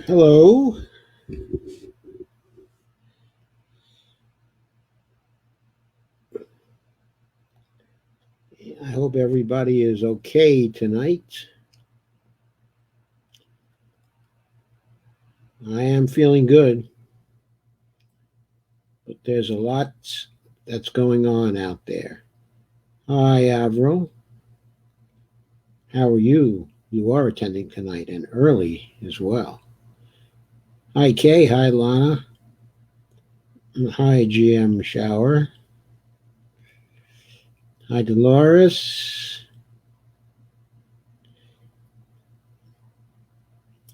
Hello. I hope everybody is okay tonight. I am feeling good, but there's a lot that's going on out there. Hi, Avril. How are you? You are attending tonight and early as well. Hi, Kay. Hi, Lana. Hi, GM Shower. Hi, Dolores.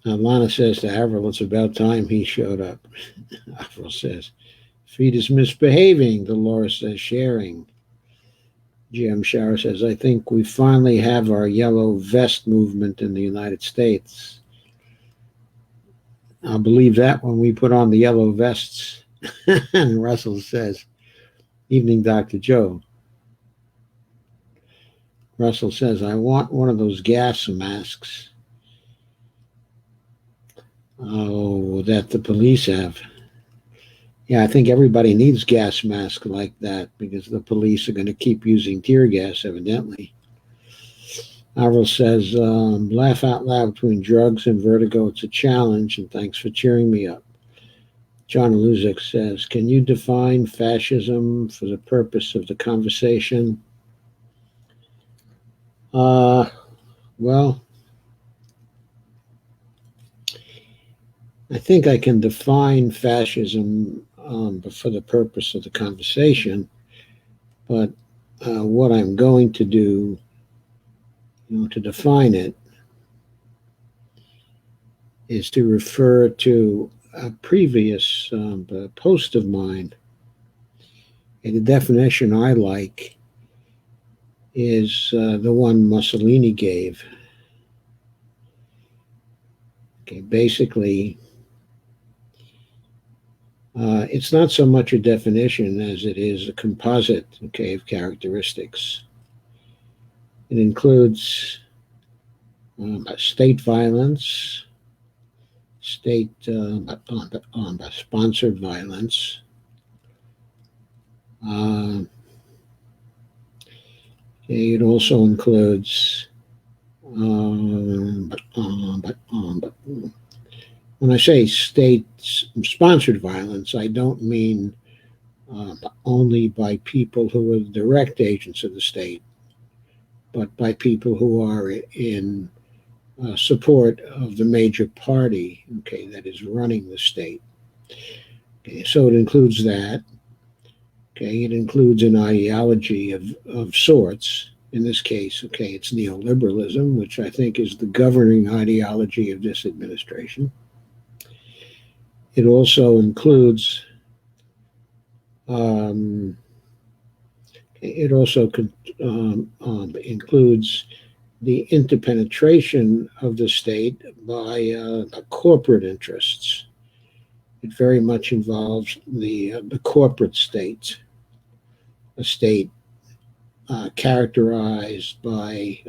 Lana says to Avril, it's about time he showed up. Avril says, Feet is misbehaving. Dolores says, sharing. GM Shower says, I think we finally have our yellow vest movement in the United States. I'll believe that when we put on the yellow vests. And Russell says, Evening, Dr. Joe. Russell says, I want one of those gas masks. Oh, that the police have. Yeah, I think everybody needs gas masks like that because the police are going to keep using tear gas, evidently. Avril says, laugh out loud between drugs and vertigo. It's a challenge, and thanks for cheering me up. John Luzik says, can you define fascism for the purpose of the conversation? Well, I think I can define fascism for the purpose of the conversation, but what I'm going to do, to define it, is to refer to a previous post of mine. And the definition I like is the one Mussolini gave. Okay, basically, it's not so much a definition as it is a composite, okay, of characteristics. It includes state violence, state sponsored violence, it also includes, when I say state-sponsored violence, I don't mean only by people who are direct agents of the state, but by people who are in support of the major party, okay, that is running the state. Okay, so it includes that. Okay, it includes an ideology of sorts. In this case, okay, it's neoliberalism, which I think is the governing ideology of this administration. It also includes includes the interpenetration of the state by corporate interests. It very much involves the corporate state, a state characterized by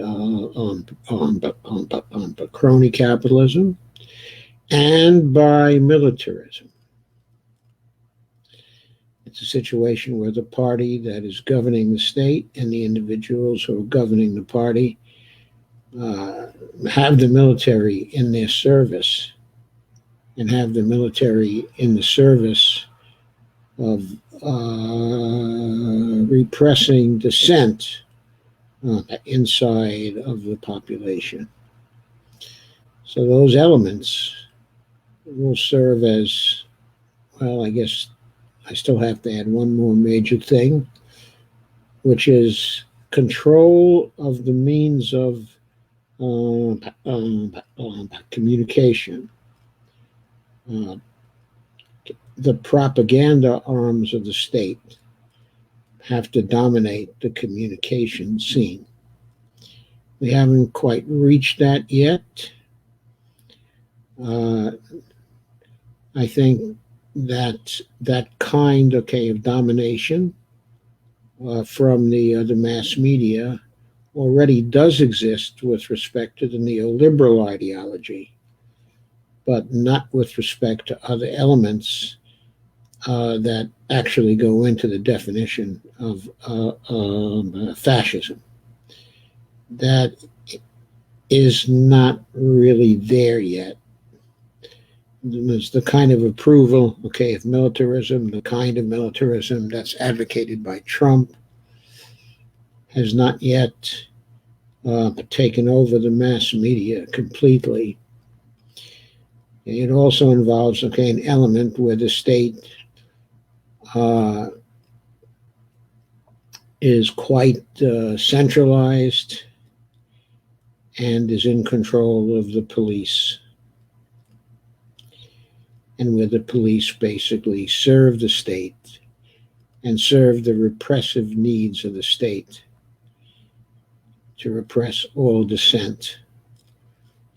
crony capitalism and by militarism. It's a situation where the party that is governing the state and the individuals who are governing the party have the military in their service and have the military in the service of repressing dissent inside of the population. So those elements will serve as, well, I guess I still have to add one more major thing, which is control of the means of communication. The propaganda arms of the state have to dominate the communication scene. We haven't quite reached that yet. I think that kind, okay, of domination from the mass media already does exist with respect to the neoliberal ideology, but not with respect to other elements that actually go into the definition of fascism. That is not really there yet. There's the kind of approval, okay, of militarism, the kind of militarism that's advocated by Trump has not yet taken over the mass media completely. It also involves, okay, an element where the state is quite centralized and is in control of the police, and where the police basically serve the state and serve the repressive needs of the state to repress all dissent.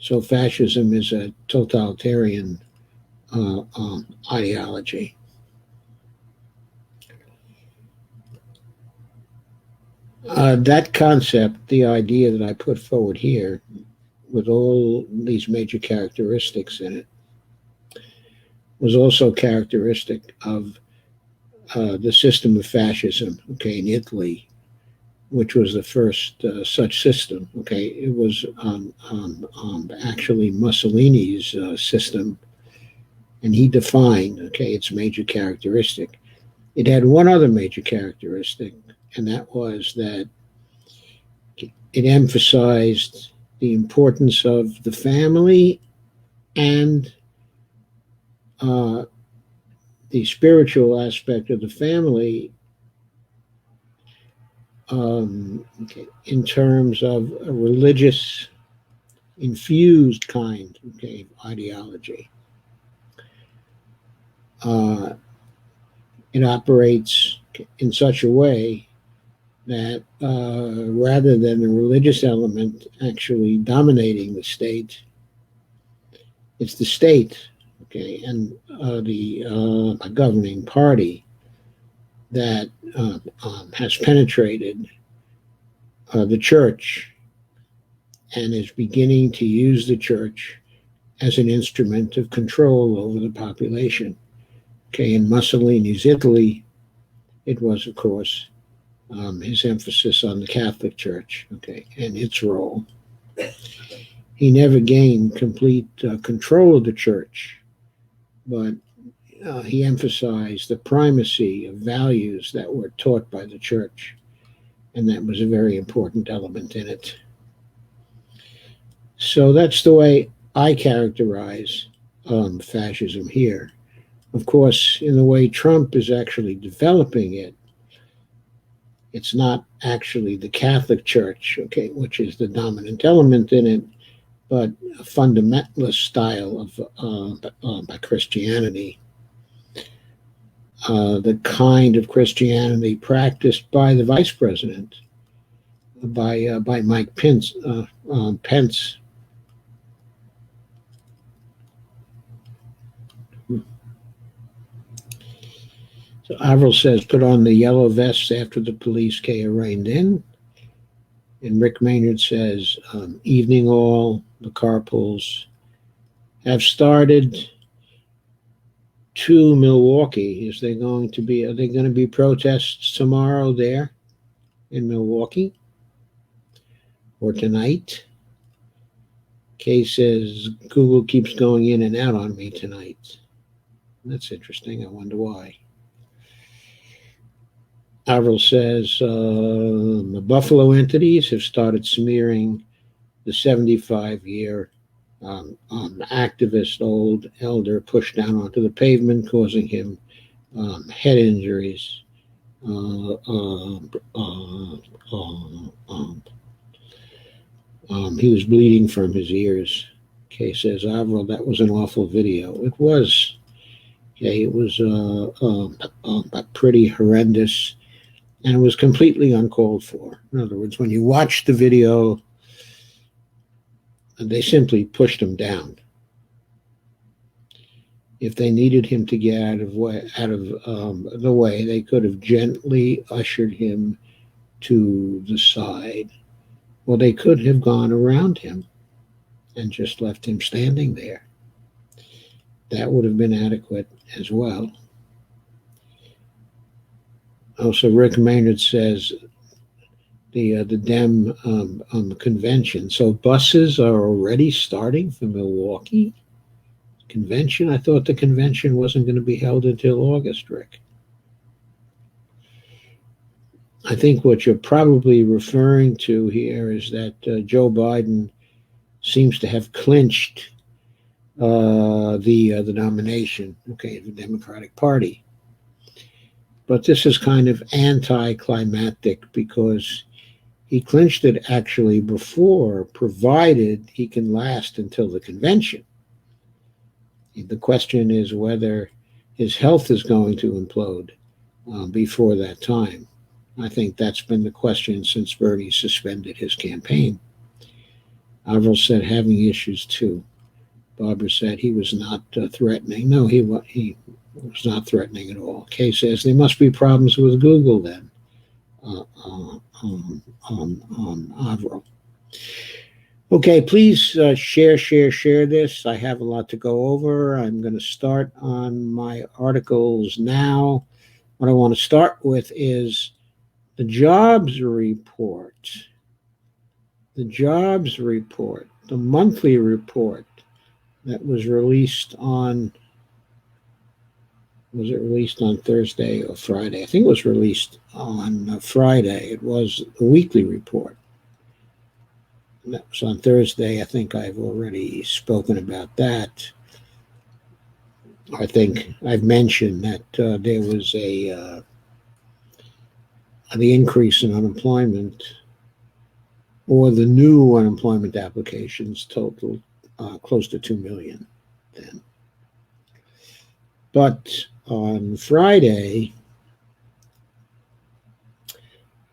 So fascism is a totalitarian ideology. That concept, the idea that I put forward here, with all these major characteristics in it, was also characteristic of the system of fascism, okay, in Italy, which was the first such system. Okay, it was actually Mussolini's system, and he defined, okay, its major characteristic. It had one other major characteristic, and that was that it emphasized the importance of the family and uh, the spiritual aspect of the family, okay, in terms of a religious infused kind, okay, ideology. Uh, it operates in such a way that rather than the religious element actually dominating the state, it's the state, okay, and the governing party that has penetrated the church and is beginning to use the church as an instrument of control over the population. Okay, in Mussolini's Italy, it was, of course, his emphasis on the Catholic Church, okay, and its role. He never gained complete control of the church, but he emphasized the primacy of values that were taught by the church, and that was a very important element in it. So that's the way I characterize fascism here. Of course, in the way Trump is actually developing it, it's not actually the Catholic Church, okay, which is the dominant element in it, but a fundamentalist style of Christianity, the kind of Christianity practiced by the vice president, by Mike Pence. Pence. So Avril says, put on the yellow vests after the police reined in. And Rick Maynard says, evening all, the carpools have started to Milwaukee. Are they going to be protests tomorrow there in Milwaukee? Or tonight? Kay says, Google keeps going in and out on me tonight. That's interesting. I wonder why. Avril says the Buffalo entities have started smearing the 75-year activist old elder pushed down onto the pavement, causing him head injuries. He was bleeding from his ears. Kay says, Avril, that was an awful video. It was. Okay, it was pretty horrendous. And it was completely uncalled for. In other words, when you watch the video, they simply pushed him down. If they needed him to get out of the way, they could have gently ushered him to the side. Well, they could have gone around him and just left him standing there. That would have been adequate as well. Also, Rick Maynard says the Dem convention. So buses are already starting for Milwaukee convention. I thought the convention wasn't going to be held until August, Rick. I think what you're probably referring to here is that Joe Biden seems to have clinched the nomination, okay, the Democratic Party. But this is kind of anticlimactic because he clinched it actually before, provided he can last until the convention. The question is whether his health is going to implode before that time. I think that's been the question since Bernie suspended his campaign. Avril said having issues too. Barbara said he was not threatening. No, he was not threatening at all. Kay says there must be problems with Google then. Avril. Okay, please share this. I have a lot to go over. I'm going to start on my articles now. What I want to start with is the jobs report. The jobs report, the monthly report that was released on, was it released on Thursday or Friday? I think it was released on Friday. It was a weekly report. And that was on Thursday. I think I've already spoken about that. I think I've mentioned that there was the increase in unemployment, or the new unemployment applications totaled close to 2 million then. But on Friday,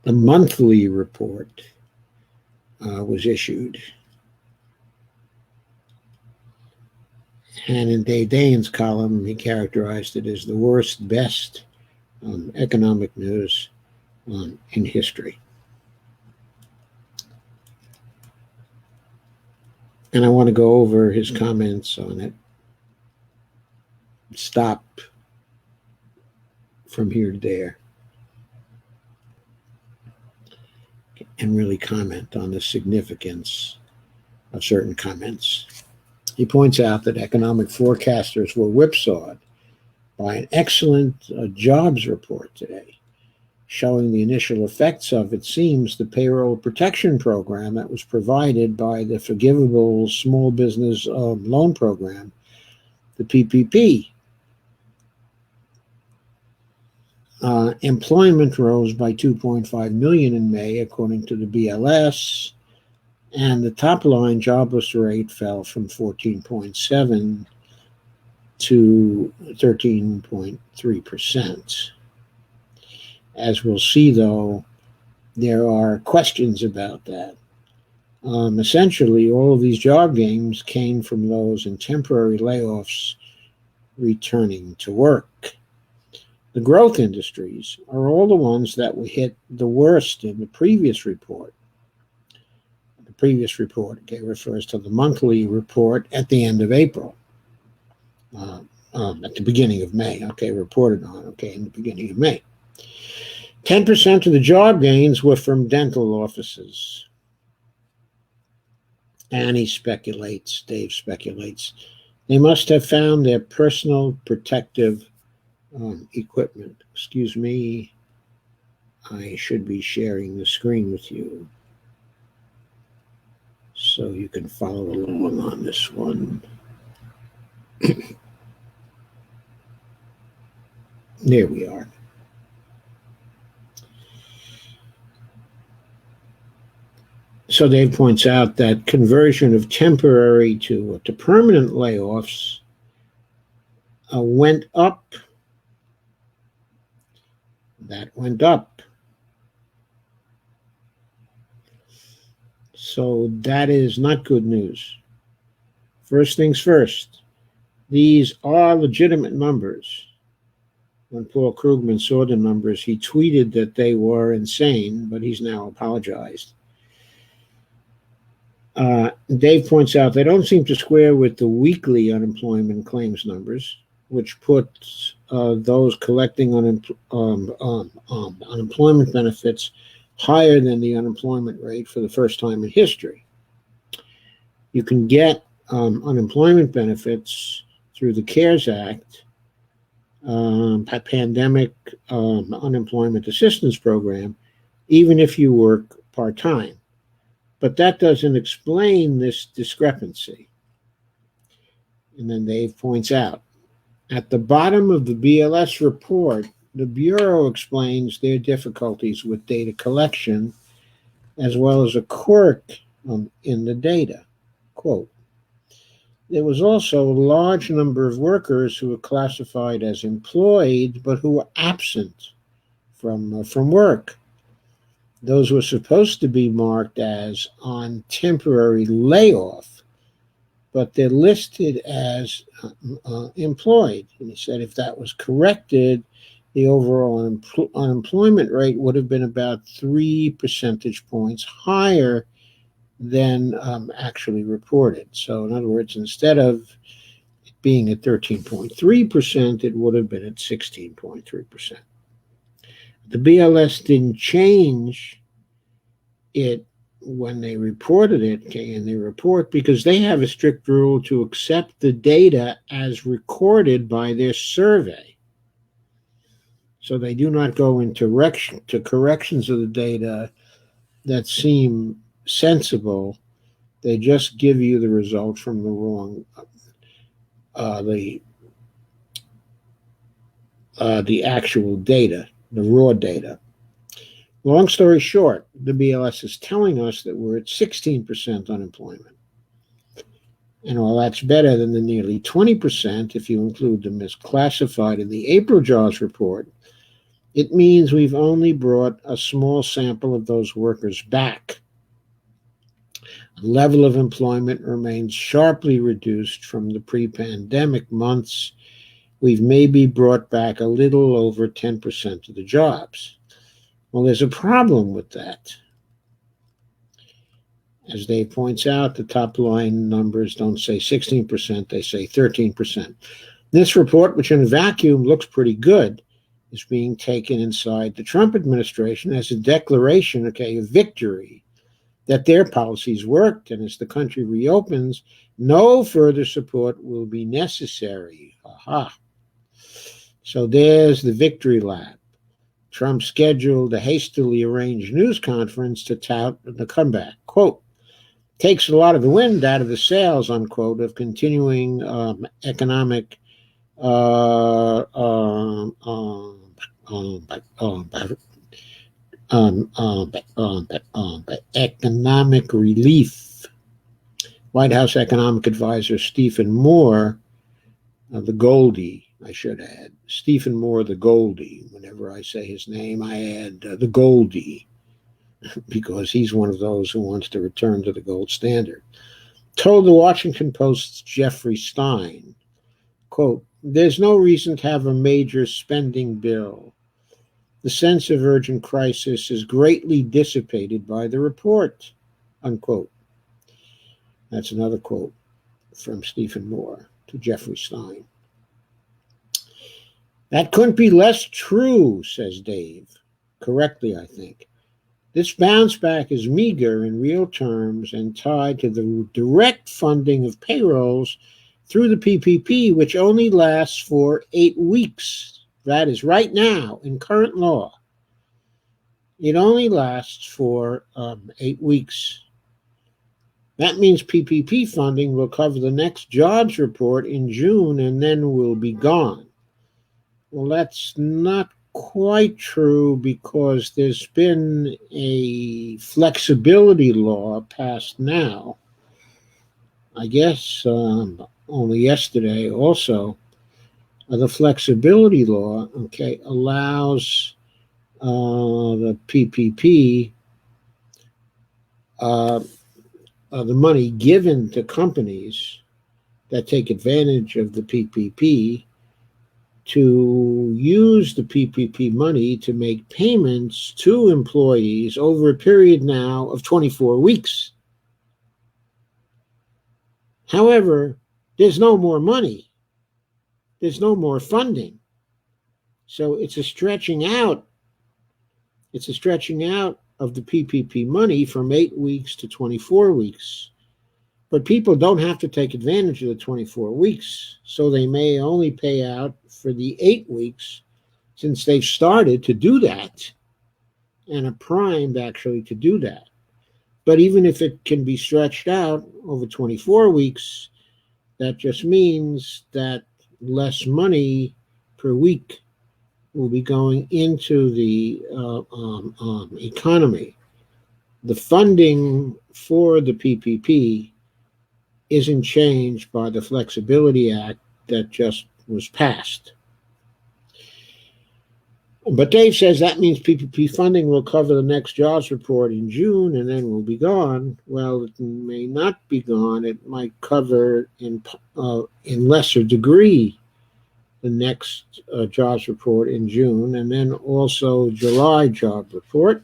the monthly report was issued. And in Dave Dane's column, he characterized it as the worst, best economic news in history. And I want to go over his comments on it. Stop from here to there and really comment on the significance of certain comments. He points out that economic forecasters were whipsawed by an excellent jobs report today, showing the initial effects of, it seems, the payroll protection program that was provided by the Forgivable Small Business Loan Program, the PPP. Employment rose by 2.5 million in May, according to the BLS, and the top-line jobless rate fell from 14.7 to 13.3%. As we'll see, though, there are questions about that. Essentially, all of these job gains came from those in temporary layoffs returning to work. The growth industries are all the ones that were hit the worst in the previous report. The previous report, refers to the monthly report at the end of April, at the beginning of May, reported on, in the beginning of May. 10% of the job gains were from dental offices. And Dave speculates, they must have found their personal protective equipment. Excuse me, I should be sharing the screen with you so you can follow along on this one. There we are. So Dave points out that conversion of temporary to permanent layoffs went up. That went up. So that is not good news. First things first, these are legitimate numbers. When Paul Krugman saw the numbers, he tweeted that they were insane, but he's now apologized. Dave points out they don't seem to square with the weekly unemployment claims numbers, which puts those collecting unemployment benefits higher than the unemployment rate for the first time in history. You can get unemployment benefits through the CARES Act, Pandemic Unemployment Assistance Program, even if you work part-time. But that doesn't explain this discrepancy. And then Dave points out, at the bottom of the BLS report, the Bureau explains their difficulties with data collection, as well as a quirk in the data. Quote, there was also a large number of workers who were classified as employed, but who were absent from work. Those were supposed to be marked as on temporary layoff, but they're listed as employed. And he said if that was corrected, the overall unemployment rate would have been about 3 percentage points higher than actually reported. So in other words, instead of it being at 13.3%, it would have been at 16.3%. The BLS didn't change it when they reported it in their report because they have a strict rule to accept the data as recorded by their survey. So they do not go into corrections of the data that seem sensible. They just give you the result from the wrong, the the actual data, the raw data. Long story short, the BLS is telling us that we're at 16% unemployment. And while that's better than the nearly 20% if you include the misclassified in the April jobs report, it means we've only brought a small sample of those workers back. The level of employment remains sharply reduced from the pre-pandemic months. We've maybe brought back a little over 10% of the jobs. Well, there's a problem with that. As Dave points out, the top line numbers don't say 16%, they say 13%. This report, which in a vacuum looks pretty good, is being taken inside the Trump administration as a declaration, of victory, that their policies worked, and as the country reopens, no further support will be necessary. Aha. So there's the victory lap. Trump scheduled a hastily arranged news conference to tout the comeback. Quote, takes a lot of the wind out of the sails, unquote, of continuing economic economic relief. White House economic advisor Stephen Moore, the Goldie, I should add. Stephen Moore, the Goldie. Whenever I say his name, I add the Goldie, because he's one of those who wants to return to the gold standard, told the Washington Post's Jeffrey Stein, quote, there's no reason to have a major spending bill. The sense of urgent crisis is greatly dissipated by the report, unquote. That's another quote from Stephen Moore to Jeffrey Stein. That couldn't be less true, says Dave, correctly, I think. This bounce back is meager in real terms and tied to the direct funding of payrolls through the PPP, which only lasts for 8 weeks. That is right now in current law. It only lasts for 8 weeks. That means PPP funding will cover the next jobs report in June and then will be gone. Well, that's not quite true, because there's been a flexibility law passed now, I guess only yesterday also. The flexibility law, allows the PPP, the money given to companies that take advantage of the PPP to use the PPP money to make payments to employees over a period now of 24 weeks. However, there's no more money. There's no more funding. So it's a stretching out. It's a stretching out of the PPP money from 8 weeks to 24 weeks. But people don't have to take advantage of the 24 weeks, so they may only pay out for the 8 weeks, since they've started to do that and are primed actually to do that. But even if it can be stretched out over 24 weeks, that just means that less money per week will be going into the economy. The funding for the PPP isn't changed by the Flexibility Act that just was passed. But Dave says that means PPP funding will cover the next jobs report in June and then will be gone. Well, it may not be gone. It might cover in lesser degree the next jobs report in June, and then also July job report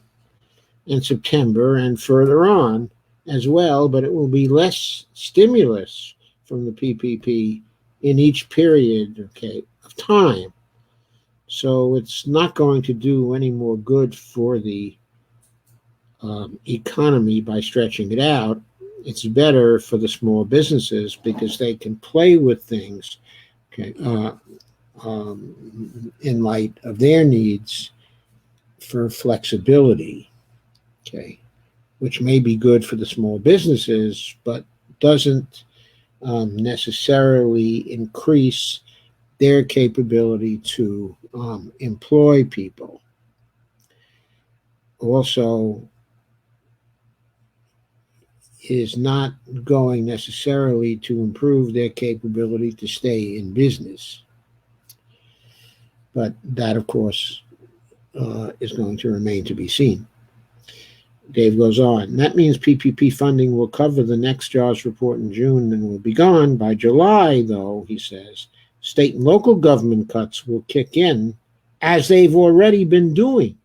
in September and further on as well, but it will be less stimulus from the PPP in each period of time. So it's not going to do any more good for the economy by stretching it out. It's better for the small businesses because they can play with things in light of their needs for flexibility, which may be good for the small businesses, but doesn't necessarily increase their capability to employ people. Also, is not going necessarily to improve their capability to stay in business. But that, of course, is going to remain to be seen. Dave goes on. That means PPP funding will cover the next jobs report in June and will be gone. By July, though, he says, state and local government cuts will kick in, as they've already been doing.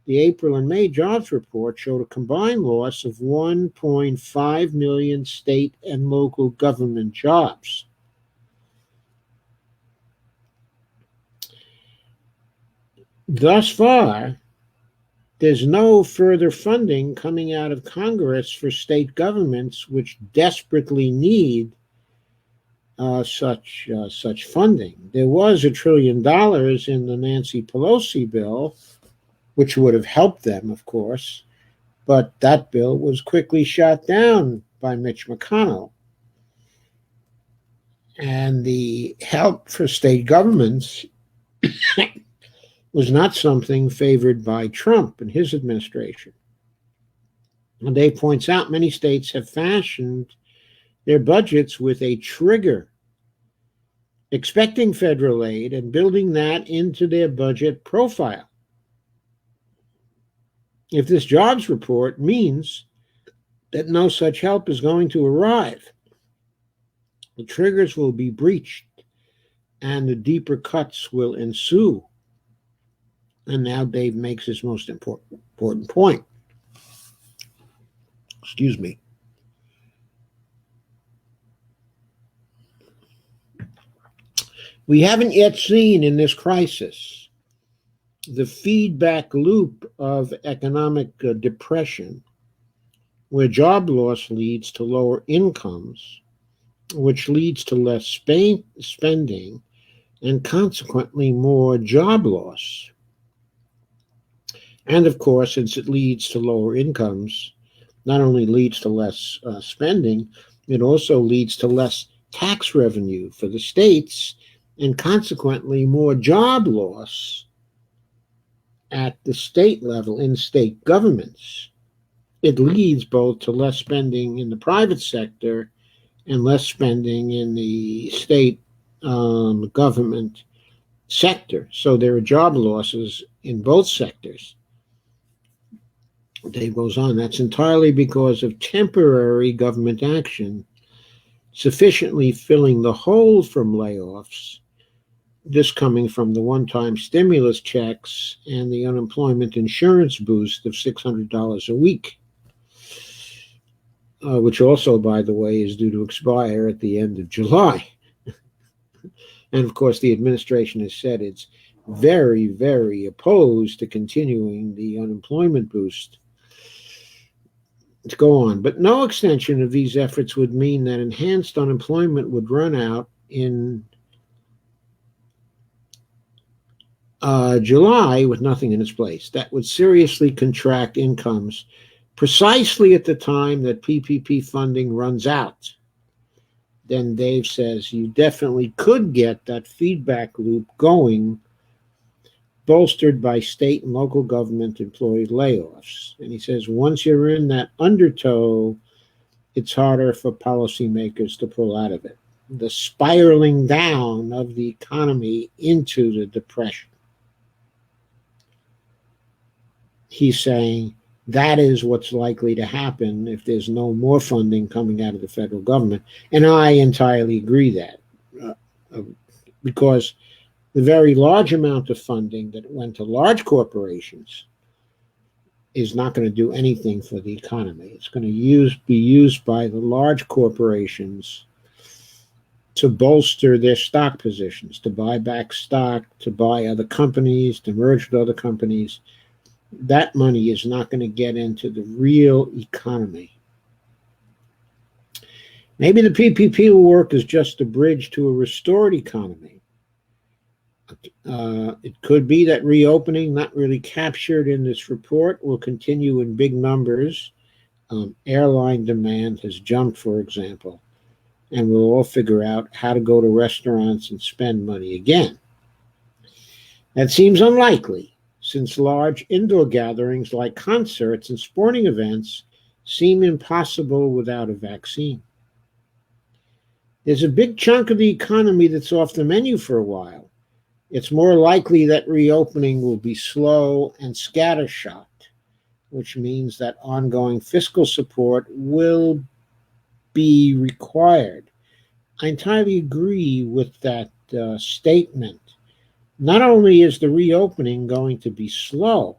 The April and May jobs report showed a combined loss of 1.5 million state and local government jobs. Thus far, there's no further funding coming out of Congress for state governments which desperately need such funding. There was $1 trillion in the Nancy Pelosi bill, which would have helped them, of course, but that bill was quickly shot down by Mitch McConnell. And the help for state governments was not something favored by Trump and his administration. And Dave points out many states have fashioned their budgets with a trigger, expecting federal aid and building that into their budget profile. If this jobs report means that no such help is going to arrive, the triggers will be breached and the deeper cuts will ensue. And now Dave makes his most important point. Excuse me. We haven't yet seen in this crisis the feedback loop of economic depression, where job loss leads to lower incomes, which leads to less spending, and consequently more job loss. And of course, since it leads to lower incomes, not only leads to less spending, it also leads to less tax revenue for the states, and consequently more job loss at the state level in state governments. It leads both to less spending in the private sector and less spending in the state government sector. So there are job losses in both sectors. Dave goes on, that's entirely because of temporary government action sufficiently filling the hole from layoffs, this coming from the one-time stimulus checks and the unemployment insurance boost of $600 a week, which also, by the way, is due to expire at the end of July. And of course, the administration has said it's very, very opposed to continuing the unemployment boost. To go on, but no extension of these efforts would mean that enhanced unemployment would run out in July with nothing in its place. That would seriously contract incomes precisely at the time that PPP funding runs out. Then Dave says you definitely could get that feedback loop going, bolstered by state and local government employee layoffs. And he says once you're in that undertow, it's harder for policymakers to pull out of it. The spiraling down of the economy into the depression. He's saying that is what's likely to happen if there's no more funding coming out of the federal government. And I entirely agree that because the very large amount of funding that went to large corporations is not going to do anything for the economy. It's going to be used by the large corporations to bolster their stock positions, to buy back stock, to buy other companies, to merge with other companies. That money is not going to get into the real economy. Maybe the PPP will work as just a bridge to a restored economy. It could be that reopening, not really captured in this report, will continue in big numbers. Airline demand has jumped, for example. and we'll all figure out how to go to restaurants and spend money again. That seems unlikely, since large indoor gatherings like concerts and sporting events seem impossible without a vaccine. There's a big chunk of the economy that's off the menu for a while. It's more likely that reopening will be slow and scattershot, which means that ongoing fiscal support will be required. I entirely agree with that statement. Not only is the reopening going to be slow,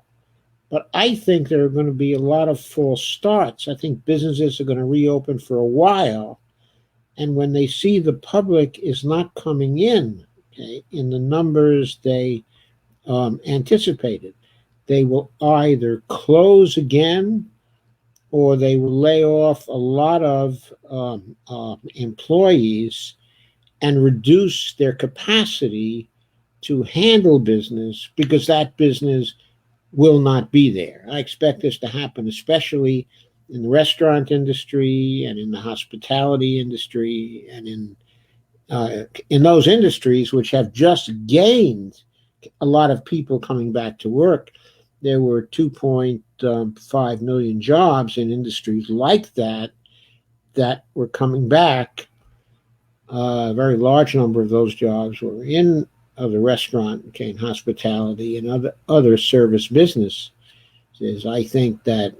but I think there are going to be a lot of false starts. I think businesses are going to reopen for a while, and when they see the public is not coming in, okay, in the numbers they anticipated, they will either close again or they will lay off a lot of employees and reduce their capacity to handle business because that business will not be there. I expect this to happen, especially in the restaurant industry and in the hospitality industry and in those industries which have just gained a lot of people coming back to work. There were 2.5 million jobs in industries like that were coming back. A very large number of those jobs were in the restaurant, and hospitality, and other service businesses. I think that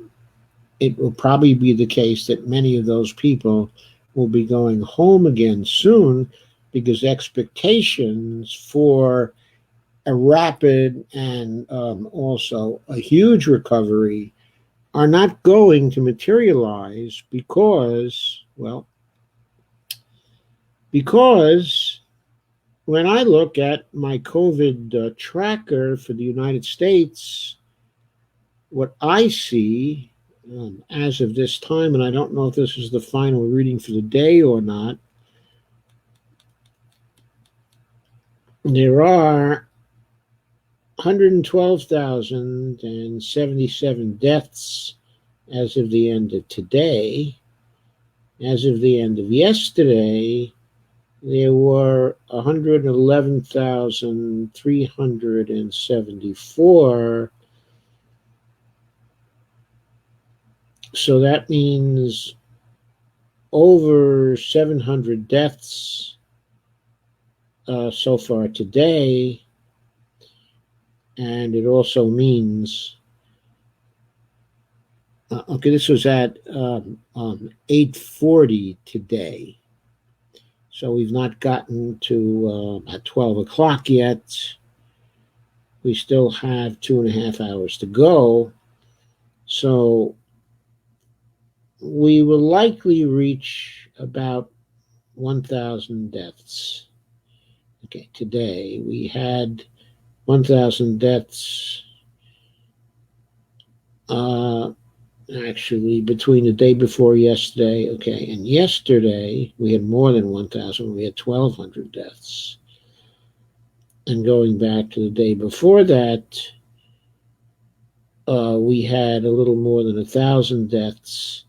it will probably be the case that many of those people will be going home again soon because expectations for a rapid and also a huge recovery are not going to materialize because when I look at my COVID tracker for the United States, what I see as of this time, and I don't know if this is the final reading for the day or not, there are 112,077 deaths as of the end of today. As of the end of yesterday, there were 111,374. So that means over 700 deaths so far today. And it also means, this was at 8:40 today. So we've not gotten to at 12 o'clock yet. We still have 2.5 hours to go. So we will likely reach about 1,000 deaths. Okay, today we had 1,000 deaths actually between the day before yesterday, and yesterday we had more than 1,000. We had 1,200 deaths. And going back to the day before that, we had a little more than 1,000 deaths.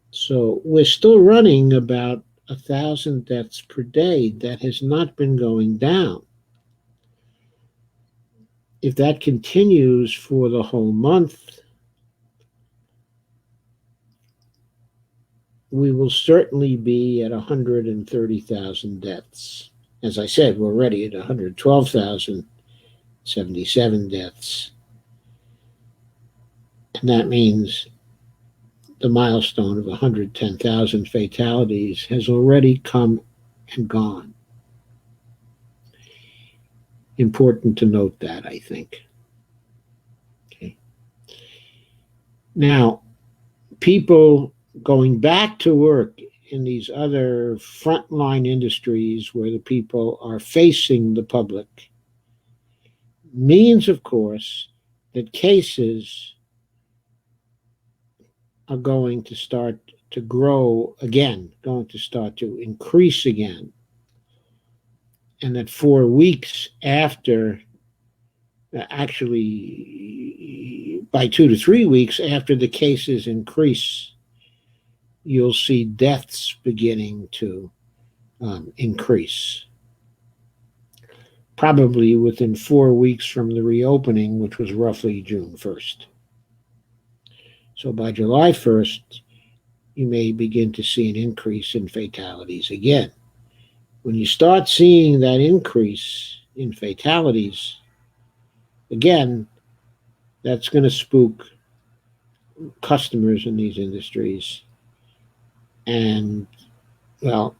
So we're still running about 1,000 deaths per day. That has not been going down. If that continues for the whole month, we will certainly be at 130,000 deaths. As I said, we're already at 112,077 deaths. And that means the milestone of 110,000 fatalities has already come and gone. Important to note that, I think. Okay. Now, people going back to work in these other frontline industries where the people are facing the public means, of course, that cases are going to start to grow again, going to start to increase again. And that 4 weeks after, actually by 2 to 3 weeks after the cases increase, you'll see deaths beginning to increase, probably within 4 weeks from the reopening, which was roughly June 1st. So by July 1st, you may begin to see an increase in fatalities again. When you start seeing that increase in fatalities, again, that's going to spook customers in these industries. And, well,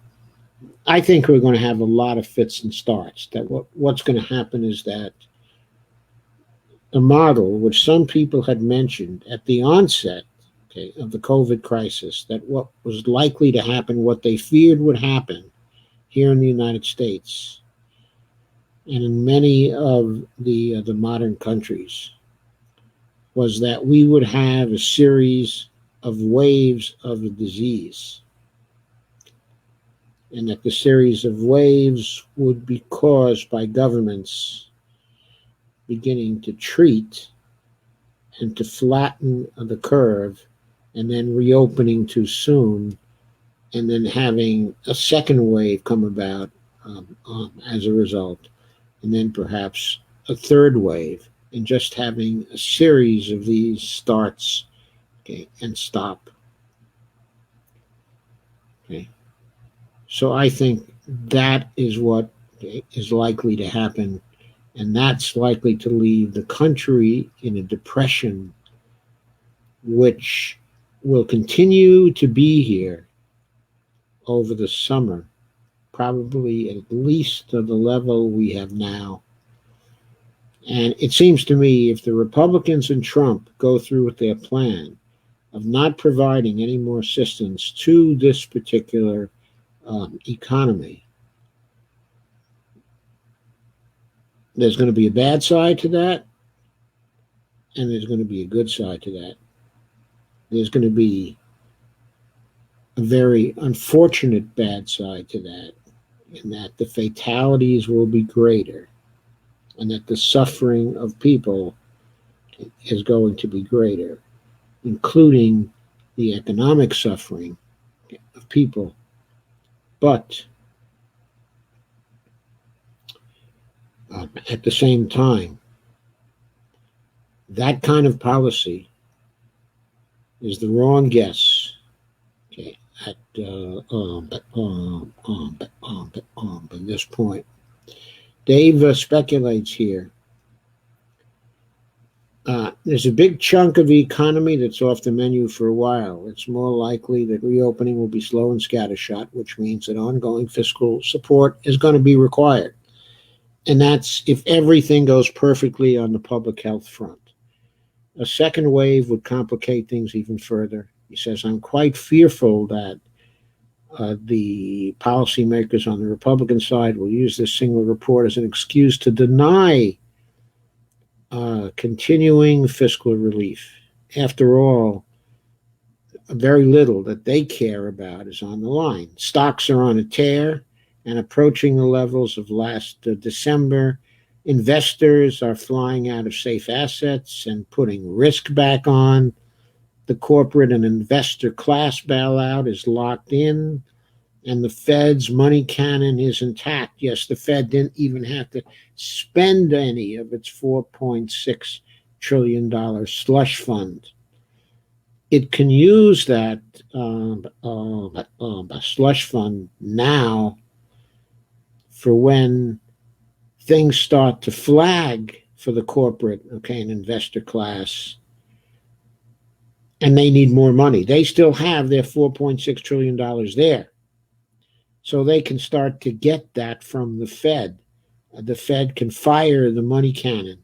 I think we're going to have a lot of fits and starts. That what's going to happen is that the model, which some people had mentioned at the onset, okay, of the COVID crisis, that what was likely to happen, what they feared would happen here in the United States and in many of the modern countries, was that we would have a series of waves of the disease, and that the series of waves would be caused by governments beginning to treat and to flatten the curve, and then reopening too soon, and then having a second wave come about as a result, and then perhaps a third wave, and just having a series of these starts, okay, and stop. Okay. So I think that is what is likely to happen, and that's likely to leave the country in a depression which will continue to be here over the summer, probably at least to the level we have now. And it seems to me if the Republicans and Trump go through with their plan of not providing any more assistance to this particular economy, there's going to be a bad side to that, and there's going to be a good side to that. There's going to be a very unfortunate bad side to that, in that the fatalities will be greater, and that the suffering of people is going to be greater, including the economic suffering of people. But at the same time, that kind of policy is the wrong guess. Okay, at this point, Dave speculates here. There's a big chunk of the economy that's off the menu for a while. It's more likely that reopening will be slow and scattershot, which means that ongoing fiscal support is going to be required. And that's if everything goes perfectly on the public health front. A second wave would complicate things even further. He says, I'm quite fearful that the policymakers on the Republican side will use this single report as an excuse to deny continuing fiscal relief. After all, very little that they care about is on the line. Stocks are on a tear and approaching the levels of last December. Investors are flying out of safe assets and putting risk back on. The corporate and investor class bailout is locked in, and the Fed's money cannon is intact. Yes, the Fed didn't even have to spend any of its $4.6 trillion slush fund. It can use that slush fund now for when things start to flag for the corporate, okay, and investor class, and they need more money. They still have their $4.6 trillion there. So they can start to get that from the Fed. The Fed can fire the money cannon.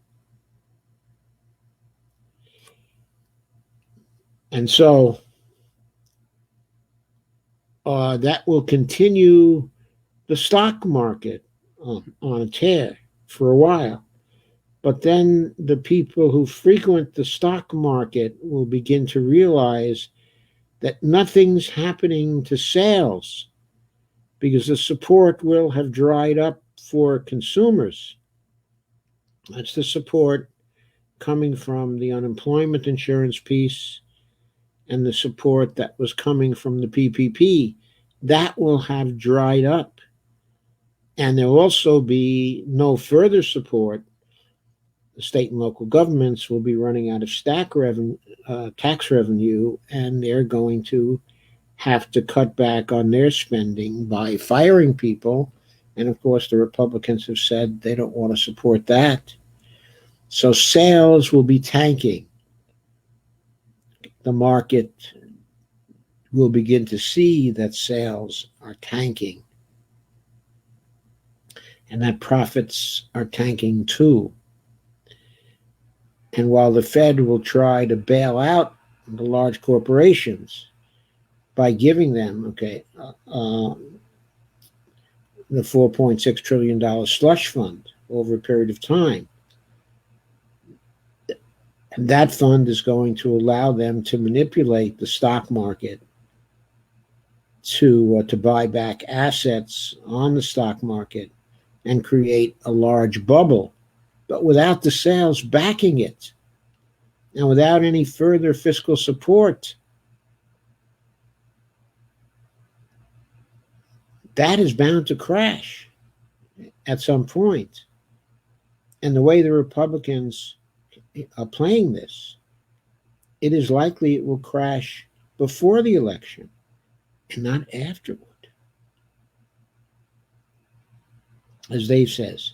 And so that will continue the stock market on a tear for a while. But then the people who frequent the stock market will begin to realize that nothing's happening to sales because the support will have dried up for consumers. That's the support coming from the unemployment insurance piece and the support that was coming from the PPP. That will have dried up. And there will also be no further support. The state and local governments will be running out of tax revenue, and they're going to have to cut back on their spending by firing people. And of course, the Republicans have said they don't want to support that. So sales will be tanking. The market will begin to see that sales are tanking and that profits are tanking too. And while the Fed will try to bail out the large corporations by giving them, the $4.6 trillion slush fund over a period of time, and that fund is going to allow them to manipulate the stock market to buy back assets on the stock market and create a large bubble, but without the sales backing it and without any further fiscal support. That is bound to crash at some point. And the way the Republicans are playing this, it is likely it will crash before the election and not afterward. As Dave says,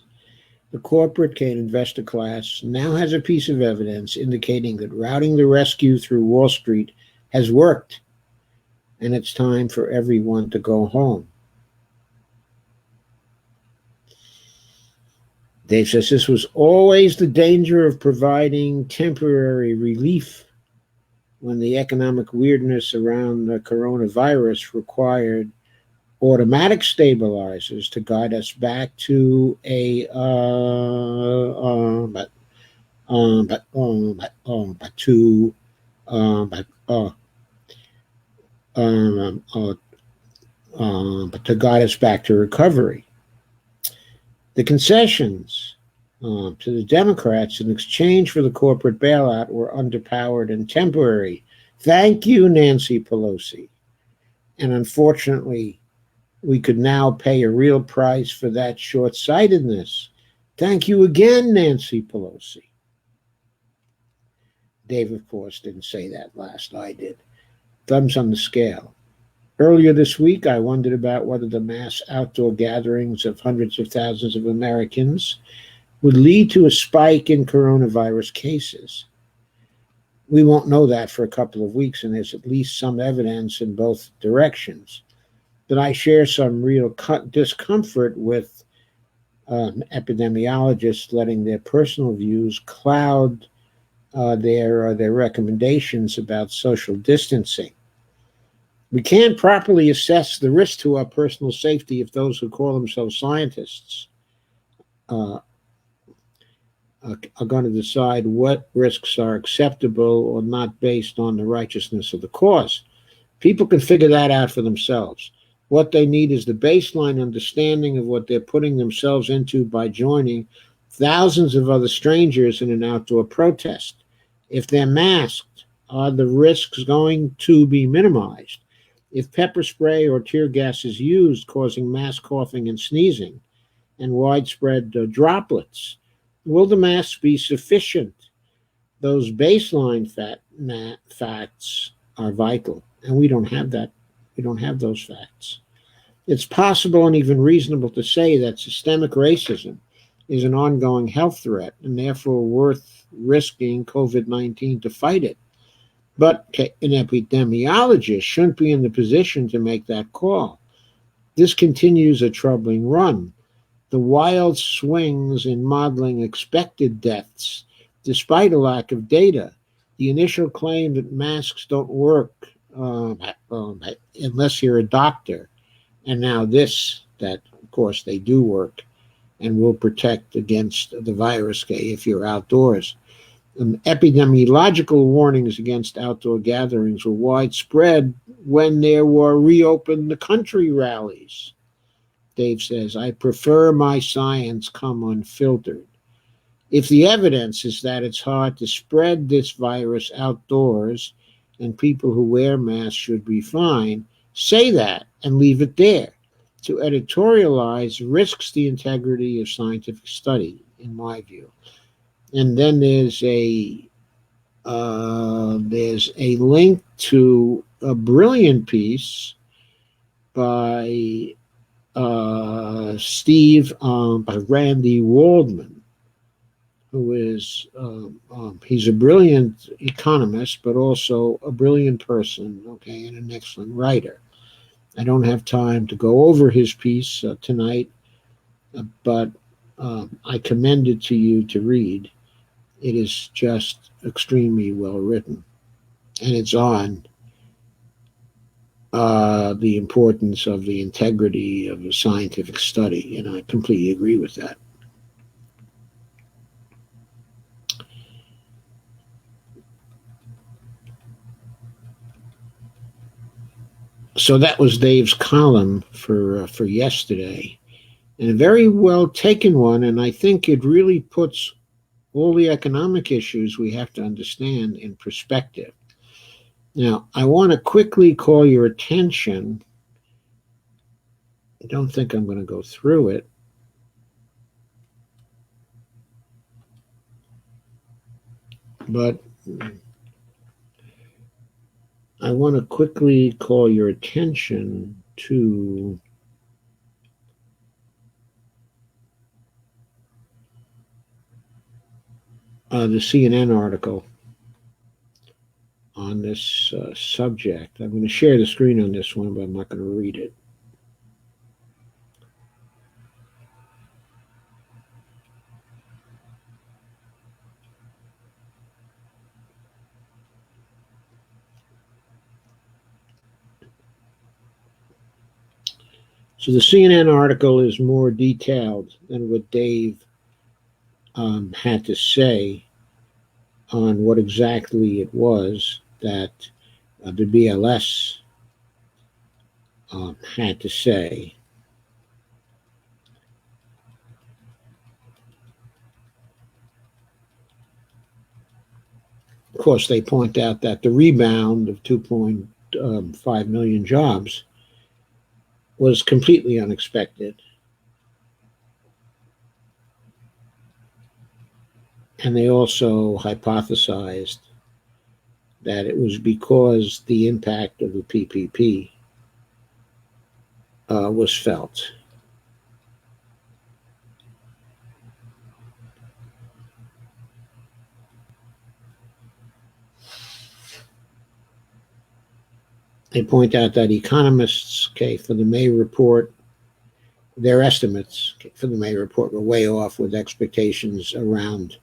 the corporate and investor class now has a piece of evidence indicating that routing the rescue through Wall Street has worked, and it's time for everyone to go home. Dave says this was always the danger of providing temporary relief when the economic weirdness around the coronavirus required automatic stabilizers to guide us back to a to guide us back to recovery. The concessions to the Democrats in exchange for the corporate bailout were underpowered and temporary. Thank you, Nancy Pelosi. And unfortunately, we could now pay a real price for that short-sightedness. Thank you again, Nancy Pelosi. Dave, of course, didn't say that last. I did. Thumbs on the scale. Earlier this week, I wondered about whether the mass outdoor gatherings of hundreds of thousands of Americans would lead to a spike in coronavirus cases. We won't know that for a couple of weeks, and there's at least some evidence in both directions. But I share some real discomfort with epidemiologists letting their personal views cloud their recommendations about social distancing. We can't properly assess the risk to our personal safety if those who call themselves scientists are going to decide what risks are acceptable or not based on the righteousness of the cause. People can figure that out for themselves. What they need is the baseline understanding of what they're putting themselves into by joining thousands of other strangers in an outdoor protest. If they're masked, are the risks going to be minimized? If pepper spray or tear gas is used, causing mass coughing and sneezing and widespread droplets, will the masks be sufficient? Those baseline facts are vital, and we don't have that. We don't have those facts. It's possible and even reasonable to say that systemic racism is an ongoing health threat and therefore worth risking COVID-19 to fight it. But an epidemiologist shouldn't be in the position to make that call. This continues a troubling run. The wild swings in modeling expected deaths, despite a lack of data. The initial claim that masks don't work unless you're a doctor, and now this, that of course they do work and will protect against the virus if you're outdoors. Epidemiological warnings against outdoor gatherings were widespread when there were reopen the country rallies. Dave says, I prefer my science come unfiltered. If the evidence is that it's hard to spread this virus outdoors and people who wear masks should be fine, say that and leave it there. to editorialize risks the integrity of scientific study, in my view. And then there's a link to a brilliant piece by by Randy Waldman, who is he's a brilliant economist, but also a brilliant person, okay, and an excellent writer. I don't have time to go over his piece tonight, but I commend it to you to read. It is just extremely well written, and it's on the importance of the integrity of a scientific study, and I completely agree with that. So that was Dave's column for yesterday, and a very well taken one, and I think it really puts all the economic issues we have to understand in perspective. Now, I want to quickly call your attention. I don't think I'm going to go through it. But I want to quickly call your attention to the CNN article on this subject. I'm going to share the screen on this one, but I'm not going to read it. So the CNN article is more detailed than what Dave had to say on what exactly it was that the BLS had to say. Of course, they point out that the rebound of 2.5 million jobs was completely unexpected. And they also hypothesized that it was because the impact of the PPP was felt. They point out that economists, for the May report, their estimates for the May report were way off, with expectations around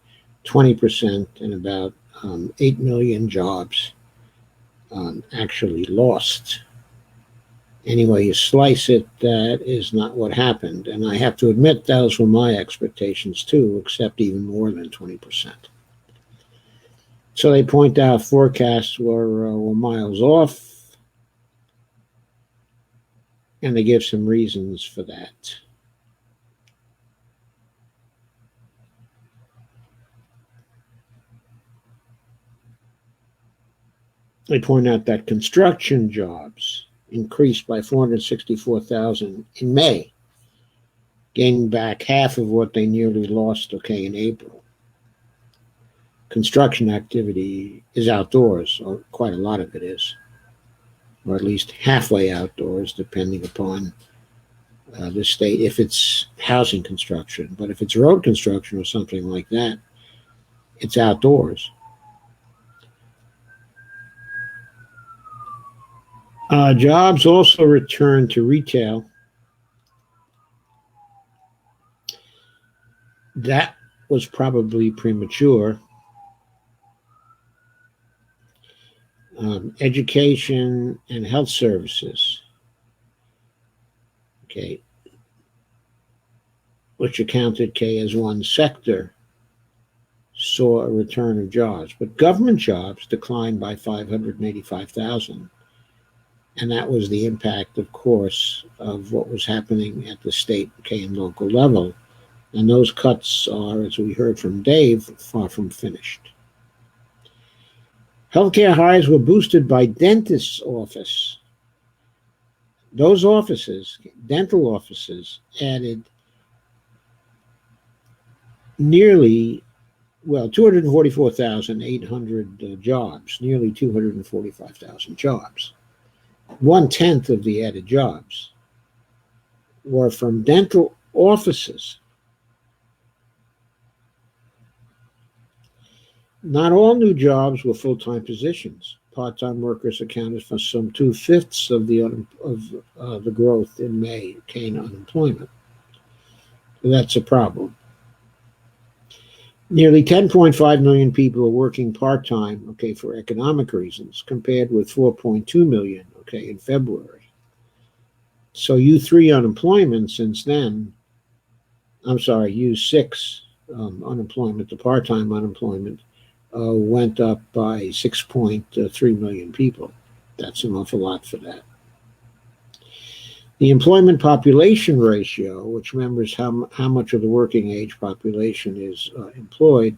20% and about 8 million jobs actually lost. Anyway, you slice it, that is not what happened. And I have to admit, those were my expectations too, except even more than 20%. So they point out forecasts were miles off, and they give some reasons for that. They point out that construction jobs increased by 464,000 in May, gaining back half of what they nearly lost, in April. Construction activity is outdoors, or quite a lot of it is, or at least halfway outdoors, depending upon the state, if it's housing construction. But if it's road construction or something like that, it's outdoors. Jobs also returned to retail. That was probably premature. Education and health services, which accounted as one sector, saw a return of jobs. But government jobs declined by 585,000. And that was the impact, of course, of what was happening at the state, and local level. And those cuts are, as we heard from Dave, far from finished. Healthcare hires were boosted by dentist's office. Those offices, dental offices, added nearly, well, 244,800 jobs, nearly 245,000 jobs. 1/10 of the added jobs were from dental offices. Not all new jobs were full-time positions. Part-time workers accounted for some 2/5 of the growth in May cane unemployment. So that's a problem. Nearly 10.5 million people are working part-time, okay, for economic reasons, compared with 4.2 million, okay, in February. So U3 unemployment since then, I'm sorry, U6 unemployment, the part-time unemployment, went up by 6.3 million people. That's an awful lot for that. The employment population ratio, which remembers how much of the working age population is employed,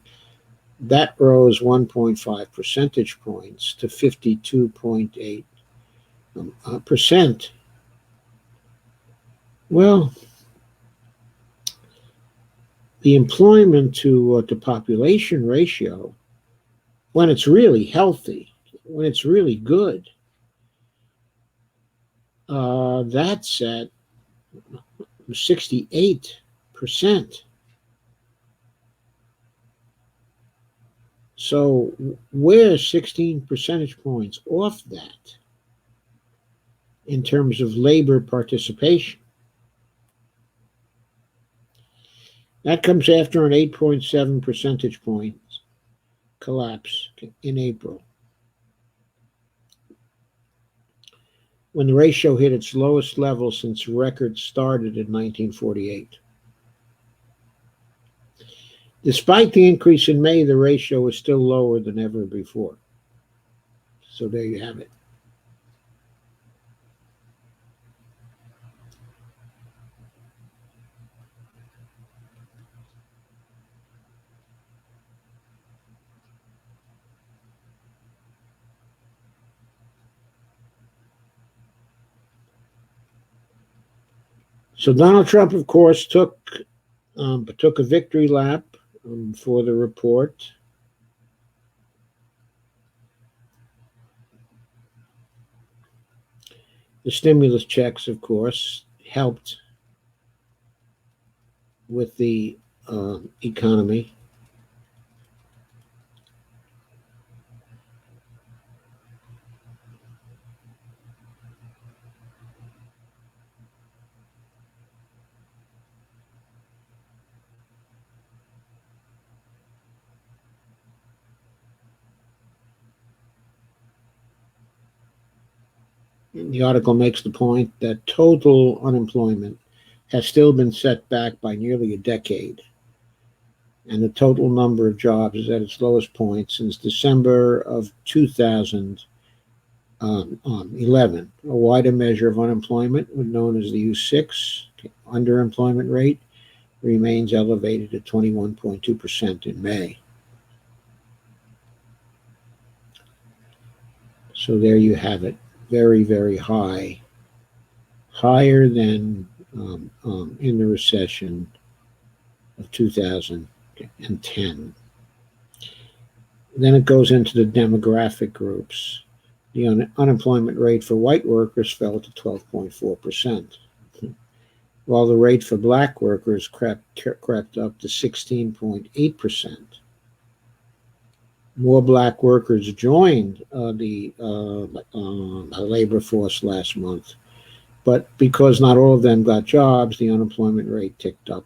that rose 1.5 percentage points to 52.8%. Well, the employment to population ratio, when it's really healthy, when it's really good, that's at 68%. So we're 16 percentage points off that in terms of labor participation. That comes after an 8.7 percentage points collapse in April, when the ratio hit its lowest level since records started in 1948. Despite the increase in May, the ratio is still lower than ever before. So there you have it. So Donald Trump, of course, took a victory lap for the report. The stimulus checks, of course, helped with the economy. The article makes the point that total unemployment has still been set back by nearly a decade, and the total number of jobs is at its lowest point since December of 2011. A wider measure of unemployment, known as the U6 underemployment rate, remains elevated at 21.2% in May. So there you have it. Very, very high. Higher than in the recession of 2010. Then it goes into the demographic groups. The unemployment rate for white workers fell to 12.4%, while the rate for black workers crept up to 16.8%. More black workers joined the labor force last month, but because not all of them got jobs, the unemployment rate ticked up.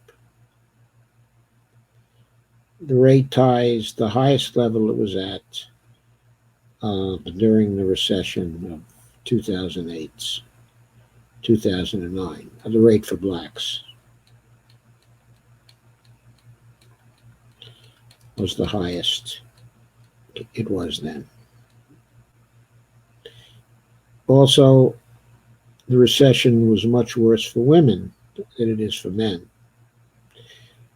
The rate ties the highest level it was at during the recession of 2008, 2009, the rate for blacks was the highest it was then. Also, the recession was much worse for women than it is for men.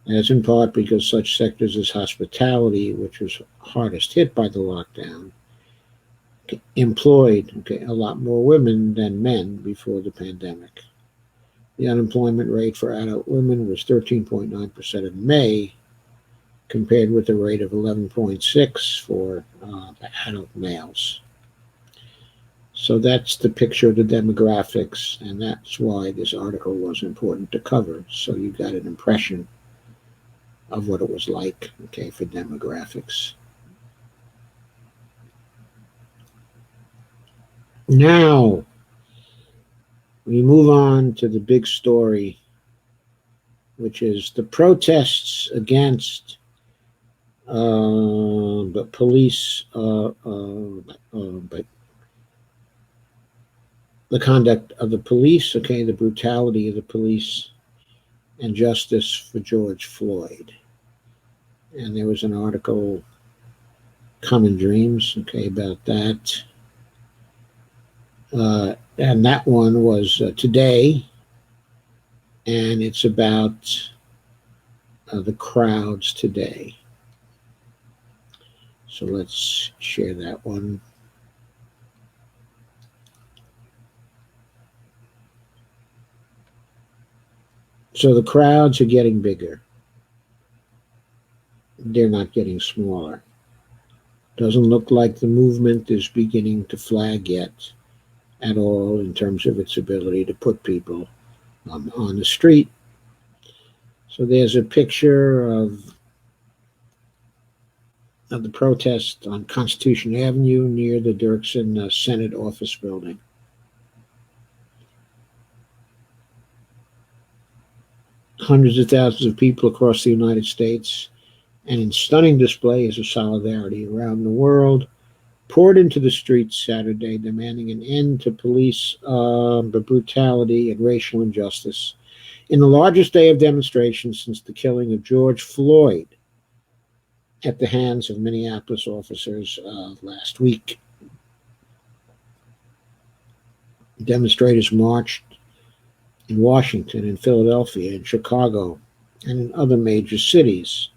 That's in part because such sectors as hospitality, which was hardest hit by the lockdown, employed, a lot more women than men before the pandemic. The unemployment rate for adult women was 13.9% in May, compared with a rate of 11.6 for adult males. So that's the picture of the demographics, and that's why this article was important to cover. So you got an impression of what it was like, for demographics. Now, we move on to the big story, which is the protests against but police, but the conduct of the police, the brutality of the police, and justice for George Floyd. And there was an article, Common Dreams, about that. And that one was today, and it's about the crowds today. So let's share that one. So the crowds are getting bigger. They're not getting smaller. Doesn't look like the movement is beginning to flag yet at all in terms of its ability to put people on the street. So there's a picture of the protest on Constitution Avenue near the Dirksen Senate office building. Hundreds of thousands of people across the United States, and in stunning displays of solidarity around the world, poured into the streets Saturday, demanding an end to police brutality and racial injustice in the largest day of demonstrations since the killing of George Floyd at the hands of Minneapolis officers last week. Demonstrators marched in Washington, in Philadelphia, in Chicago, and in other major cities.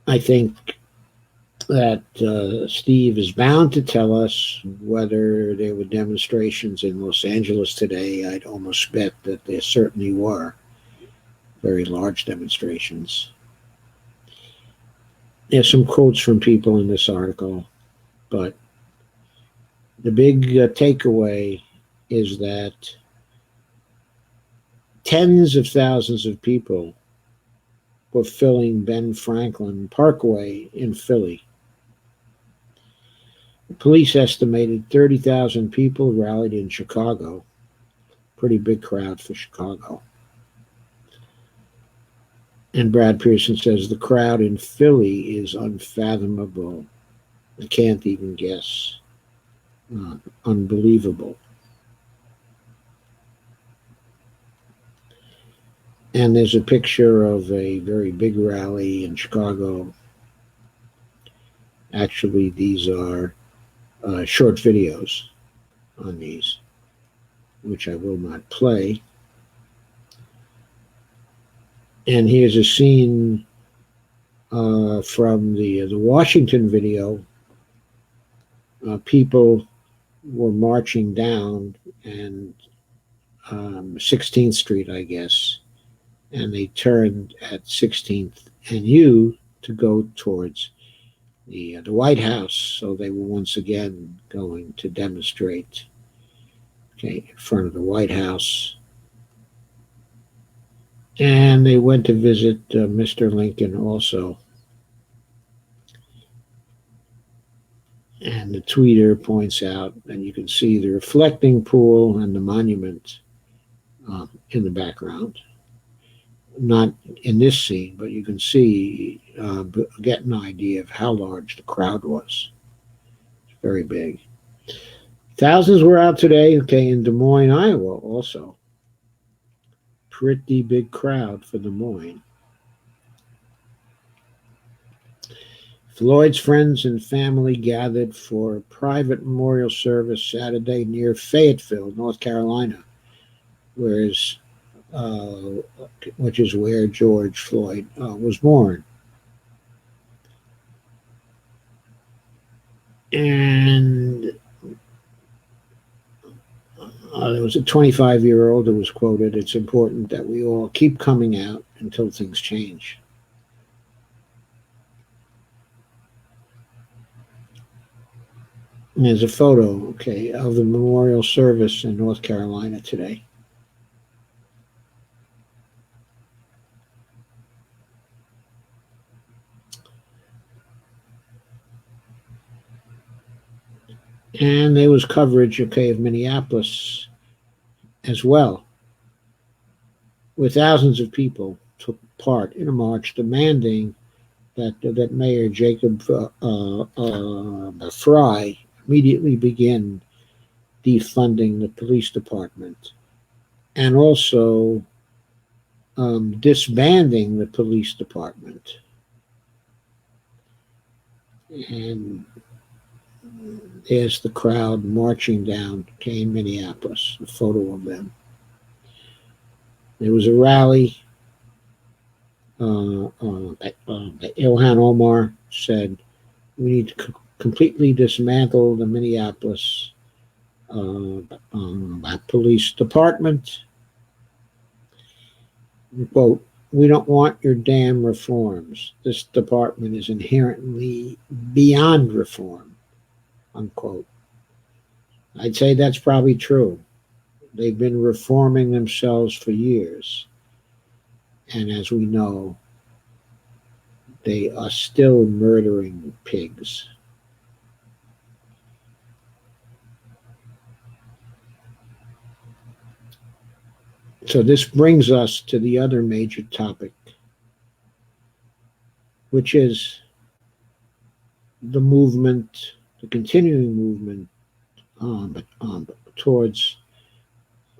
I think that Steve is bound to tell us whether there were demonstrations in Los Angeles today. I'd almost bet that there certainly were very large demonstrations. There's some quotes from people in this article, but the big takeaway is that tens of thousands of people were filling Ben Franklin Parkway in Philly. The police estimated 30,000 people rallied in Chicago. Pretty big crowd for Chicago. And Brad Pearson says the crowd in Philly is unfathomable. I can't even guess. Unbelievable. And there's a picture of a very big rally in Chicago. Actually, these are short videos on these, which I will not play. And here's a scene from the Washington video. People were marching down and 16th Street, I guess, and they turned at 16th and U to go towards the White House. So they were once again going to demonstrate, in front of the White House. And they went to visit Mr. Lincoln also. And the tweeter points out, and you can see the reflecting pool and the monument in the background. Not in this scene, but you can see, get an idea of how large the crowd was. It's very big. Thousands were out today, in Des Moines, Iowa also. Pretty big crowd for Des Moines. Floyd's friends and family gathered for a private memorial service Saturday near Fayetteville, North Carolina, which is where George Floyd was born. And there was a 25-year-old who was quoted, "It's important that we all keep coming out until things change." And there's a photo, okay, of the memorial service in North Carolina today. And there was coverage, okay, of Minneapolis as well, where thousands of people took part in a march demanding that Mayor Jacob Fry immediately begin defunding the police department and also disbanding the police department. And there's the crowd marching down in Minneapolis, a photo of them. There was a rally. Ilhan Omar said, "We need to completely dismantle the Minneapolis police department." Quote, "We don't want your damn reforms. This department is inherently beyond reform." Unquote. I'd say that's probably true. They've been reforming themselves for years. And as we know, they are still murdering pigs. So this brings us to the other major topic, which is the movement, the continuing movement towards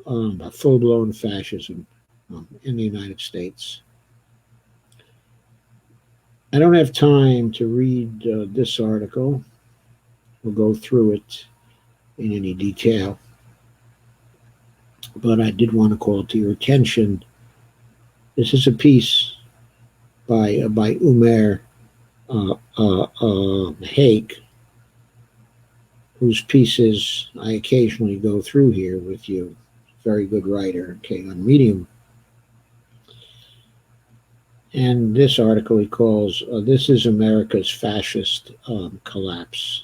full-blown fascism in the United States. I don't have time to read this article. We'll go through it in any detail. But I did want to call to your attention. This is a piece by Umair Haque, whose pieces I occasionally go through here with you. Very good writer, okay, on Medium. And this article he calls, "This is America's Fascist Collapse."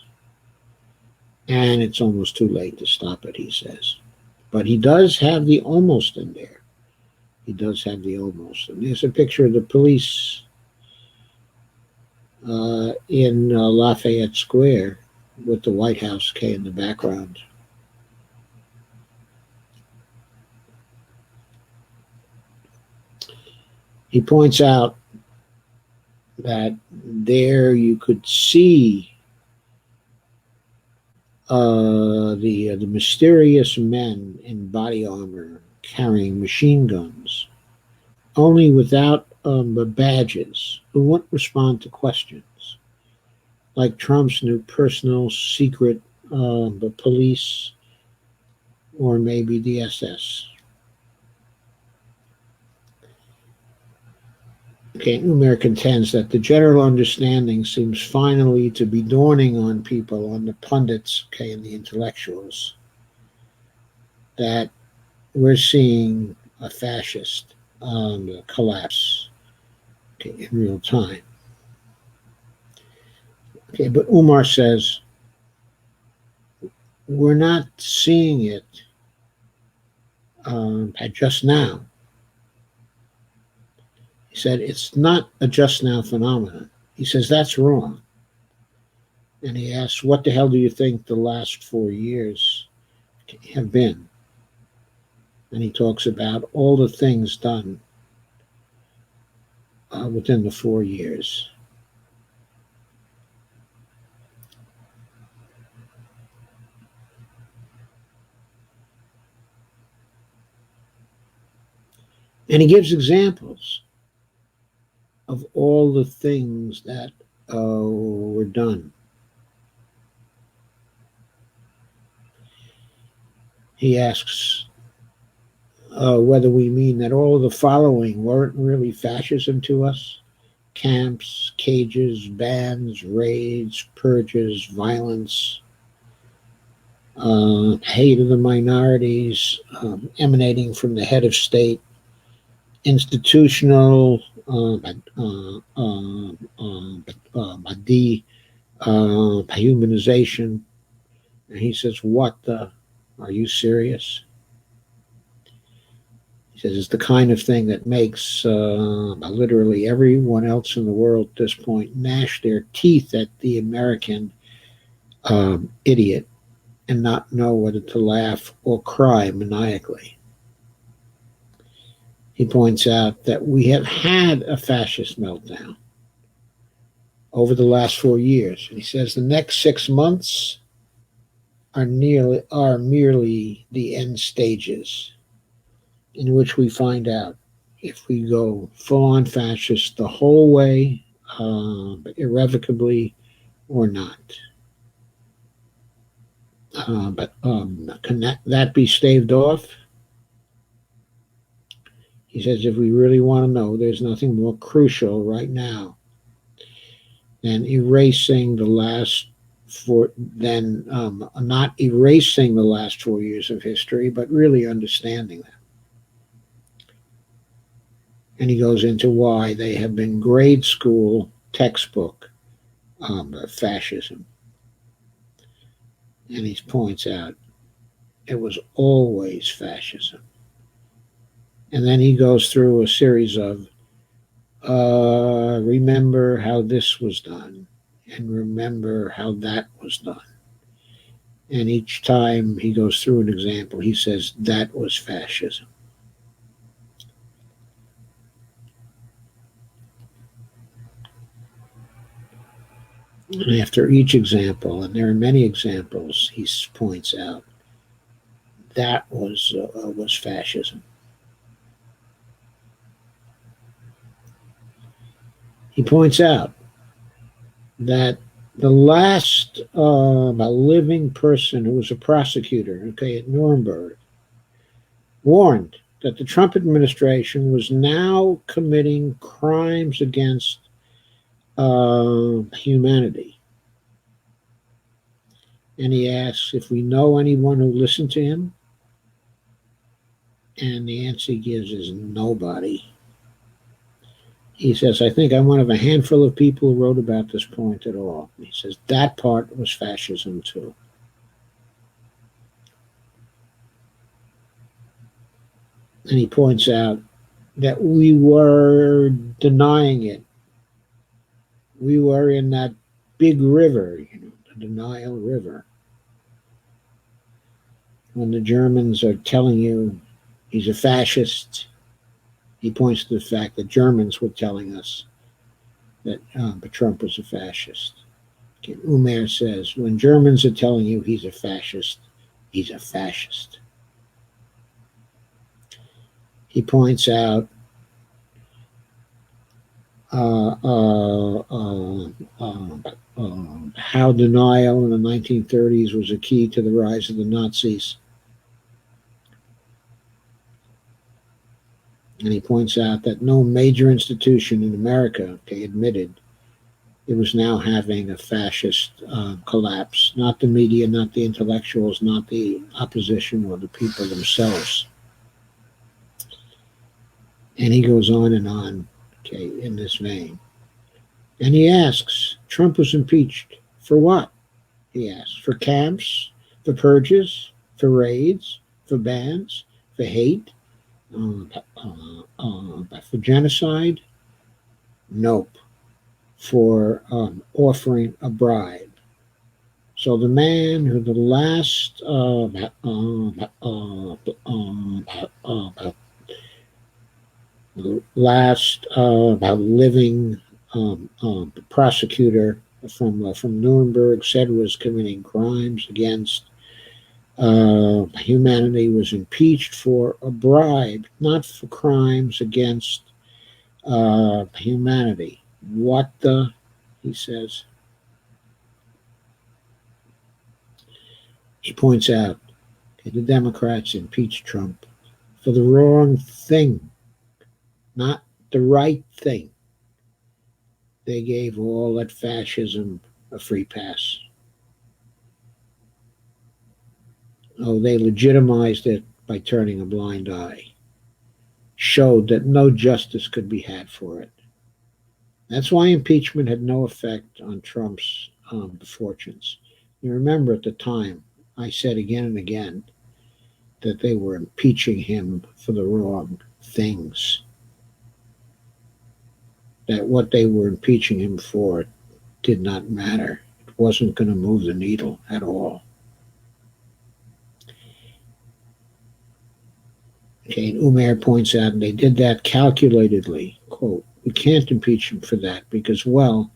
And it's almost too late to stop it, he says. But he does have the almost in there. He does have the almost. And there's a picture of the police in Lafayette Square with the White House in the background. He points out that there you could see the mysterious men in body armor carrying machine guns, only without badges, who wouldn't respond to questions, like Trump's new personal secret police or maybe the SS. Okay, Umair contends that the general understanding seems finally to be dawning on people, on the pundits, and the intellectuals, that we're seeing a fascist collapse in real time. Okay, but Umar says we're not seeing it just now. He said it's not a just now phenomenon. He says that's wrong. And he asks, what the hell do you think the last 4 years have been? And he talks about all the things done within the 4 years. And he gives examples of all the things that were done. He asks whether we mean that all the following weren't really fascism to us. camps, cages, bans, raids, purges, violence, hate of the minorities emanating from the head of state, institutional dehumanization. And he says, what the? Are you serious? He says it's the kind of thing that makes literally everyone else in the world at this point gnash their teeth at the American idiot and not know whether to laugh or cry maniacally. He points out that we have had a fascist meltdown over the last 4 years. And he says the next 6 months are merely the end stages in which we find out if we go full-on fascist the whole way, irrevocably, or not. But can that be staved off? He says if we really want to know, there's nothing more crucial right now than not erasing the last 4 years of history, but really understanding them. And he goes into why they have been grade school textbook fascism. And he points out it was always fascism. And then he goes through a series of remember how this was done, and remember how that was done. And each time he goes through an example, he says that was fascism. And after each example, and there are many examples, he points out that was fascism. He points out that the last living person who was a prosecutor, at Nuremberg, warned that the Trump administration was now committing crimes against humanity. And he asks if we know anyone who listened to him, and the answer he gives is nobody. He says, I think I'm one of a handful of people who wrote about this point at all. He says that part was fascism too. And he points out that we were denying it. We were in that big river, the denial river. When the Germans are telling you he's a fascist, he points to the fact that Germans were telling us that Trump was a fascist. Umair says, when Germans are telling you he's a fascist, he's a fascist. He points out how denial in the 1930s was a key to the rise of the Nazis. And he points out that no major institution in America admitted it was now having a fascist collapse. Not the media, not the intellectuals, not the opposition, or the people themselves. And he goes on, in this vein. And he asks, Trump was impeached for what? He asks, for camps, for purges, for raids, for bans, for hate, for genocide? Nope. For offering a bribe. So the man who the last living prosecutor from Nuremberg said was committing crimes against humanity was impeached for a bribe, not for crimes against humanity. What the? He says. He points out the Democrats impeached Trump for the wrong thing, not the right thing. they gave all that fascism a free pass. Oh, they legitimized it by turning a blind eye, showed that no justice could be had for it. That's why impeachment had no effect on Trump's fortunes. You remember at the time, I said again and again that they were impeaching him for the wrong things, that what they were impeaching him for did not matter. It wasn't going to move the needle at all. Okay, and Umair points out, and they did that calculatedly. Quote, we can't impeach him for that because, well,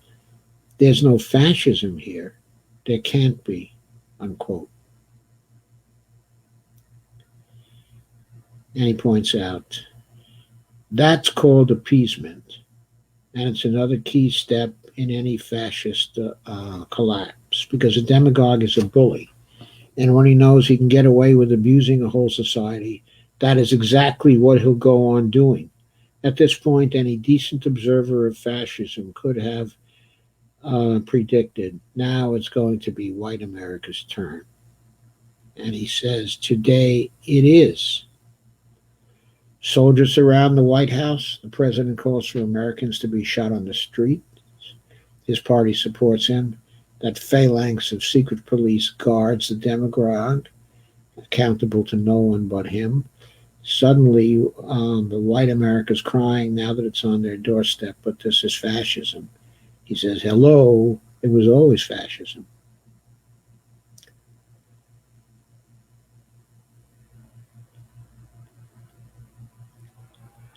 there's no fascism here. There can't be, unquote. And he points out, that's called appeasement, and it's another key step in any fascist collapse because a demagogue is a bully. And when he knows he can get away with abusing a whole society, that is exactly what he'll go on doing. At this point, any decent observer of fascism could have predicted now it's going to be white America's turn. And he says, today it is. Soldiers surround the White House. The president calls for Americans to be shot on the street. His party supports him. That phalanx of secret police guards the demagogue, accountable to no one but him. Suddenly, the white America's crying now that it's on their doorstep, but this is fascism. He says, hello, it was always fascism.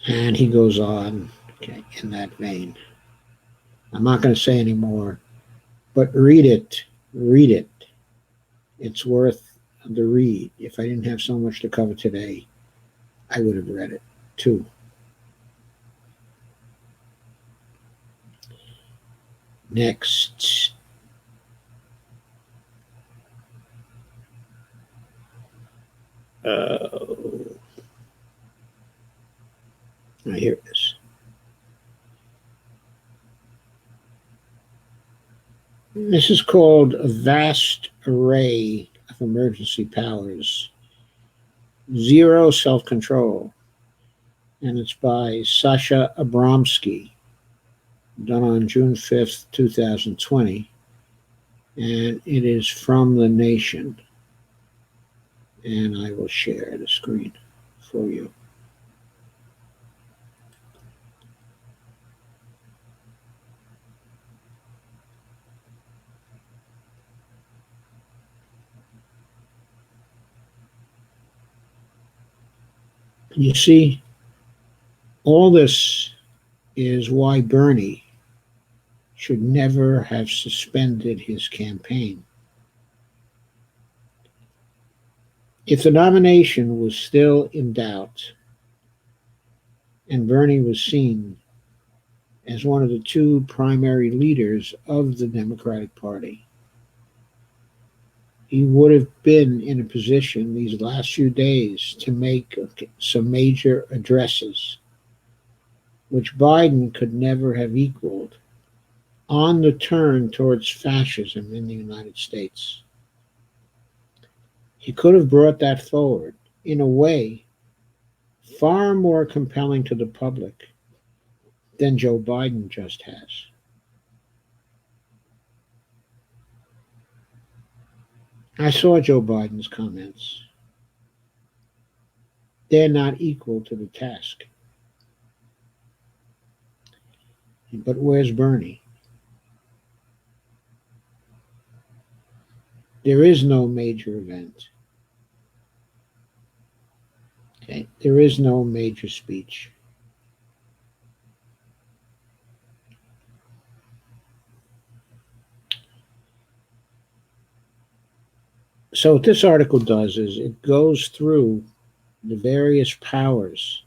And he goes on, okay, in that vein. I'm not going to say any more, but read it. Read it. It's worth the read. If I didn't have so much to cover today, I would have read it too. Next. Here it is. This is called A Vast Array of Emergency Powers, Zero Self-Control, and it's by Sasha Abramsky, done on June 5th, 2020, and it is from The Nation, and I will share the screen for you. You see, all this is why Bernie should never have suspended his campaign. If the nomination was still in doubt and Bernie was seen as one of the two primary leaders of the Democratic Party, he would have been in a position these last few days to make some major addresses, which Biden could never have equaled, on the turn towards fascism in the United States. He could have brought that forward in a way far more compelling to the public than Joe Biden just has. I saw Joe Biden's comments. They're not equal to the task. But where's Bernie? There is no major event. Okay? There is no major speech. So what this article does is it goes through the various powers,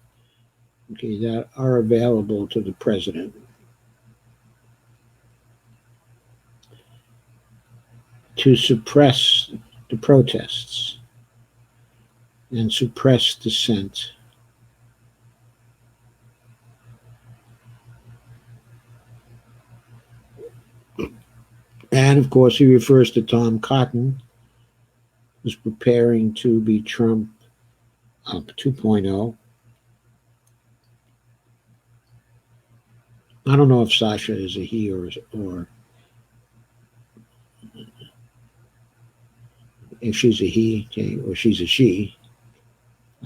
okay, that are available to the president to suppress the protests and suppress dissent. And of course, he refers to Tom Cotton, who's preparing to be Trump 2.0. I don't know if Sasha is a he or if she's a he, okay, or she's a she.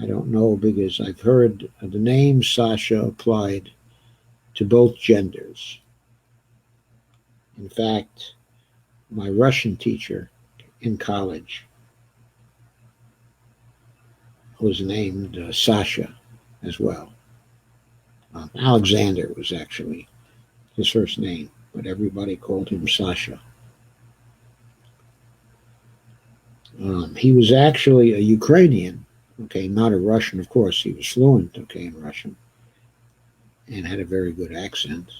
I don't know because I've heard the name Sasha applied to both genders. In fact, my Russian teacher in college was named Sasha as well. Alexander was actually his first name, but everybody called him Sasha. He was actually a Ukrainian, okay, not a Russian, of course. He was fluent, okay, in Russian and had a very good accent.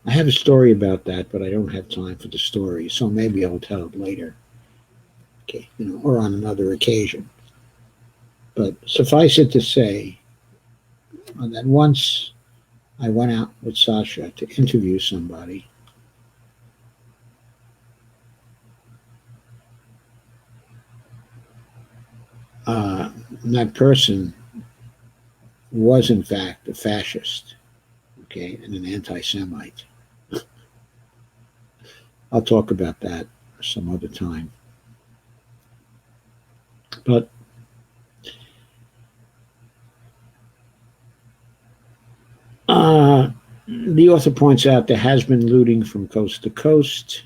I have a story about that, but I don't have time for the story, so maybe I'll tell it later, okay, or on another occasion. But suffice it to say that once I went out with Sasha to interview somebody. That person was, in fact, a fascist, okay, and an anti Semite. I'll talk about that some other time. But the author points out there has been looting from coast to coast,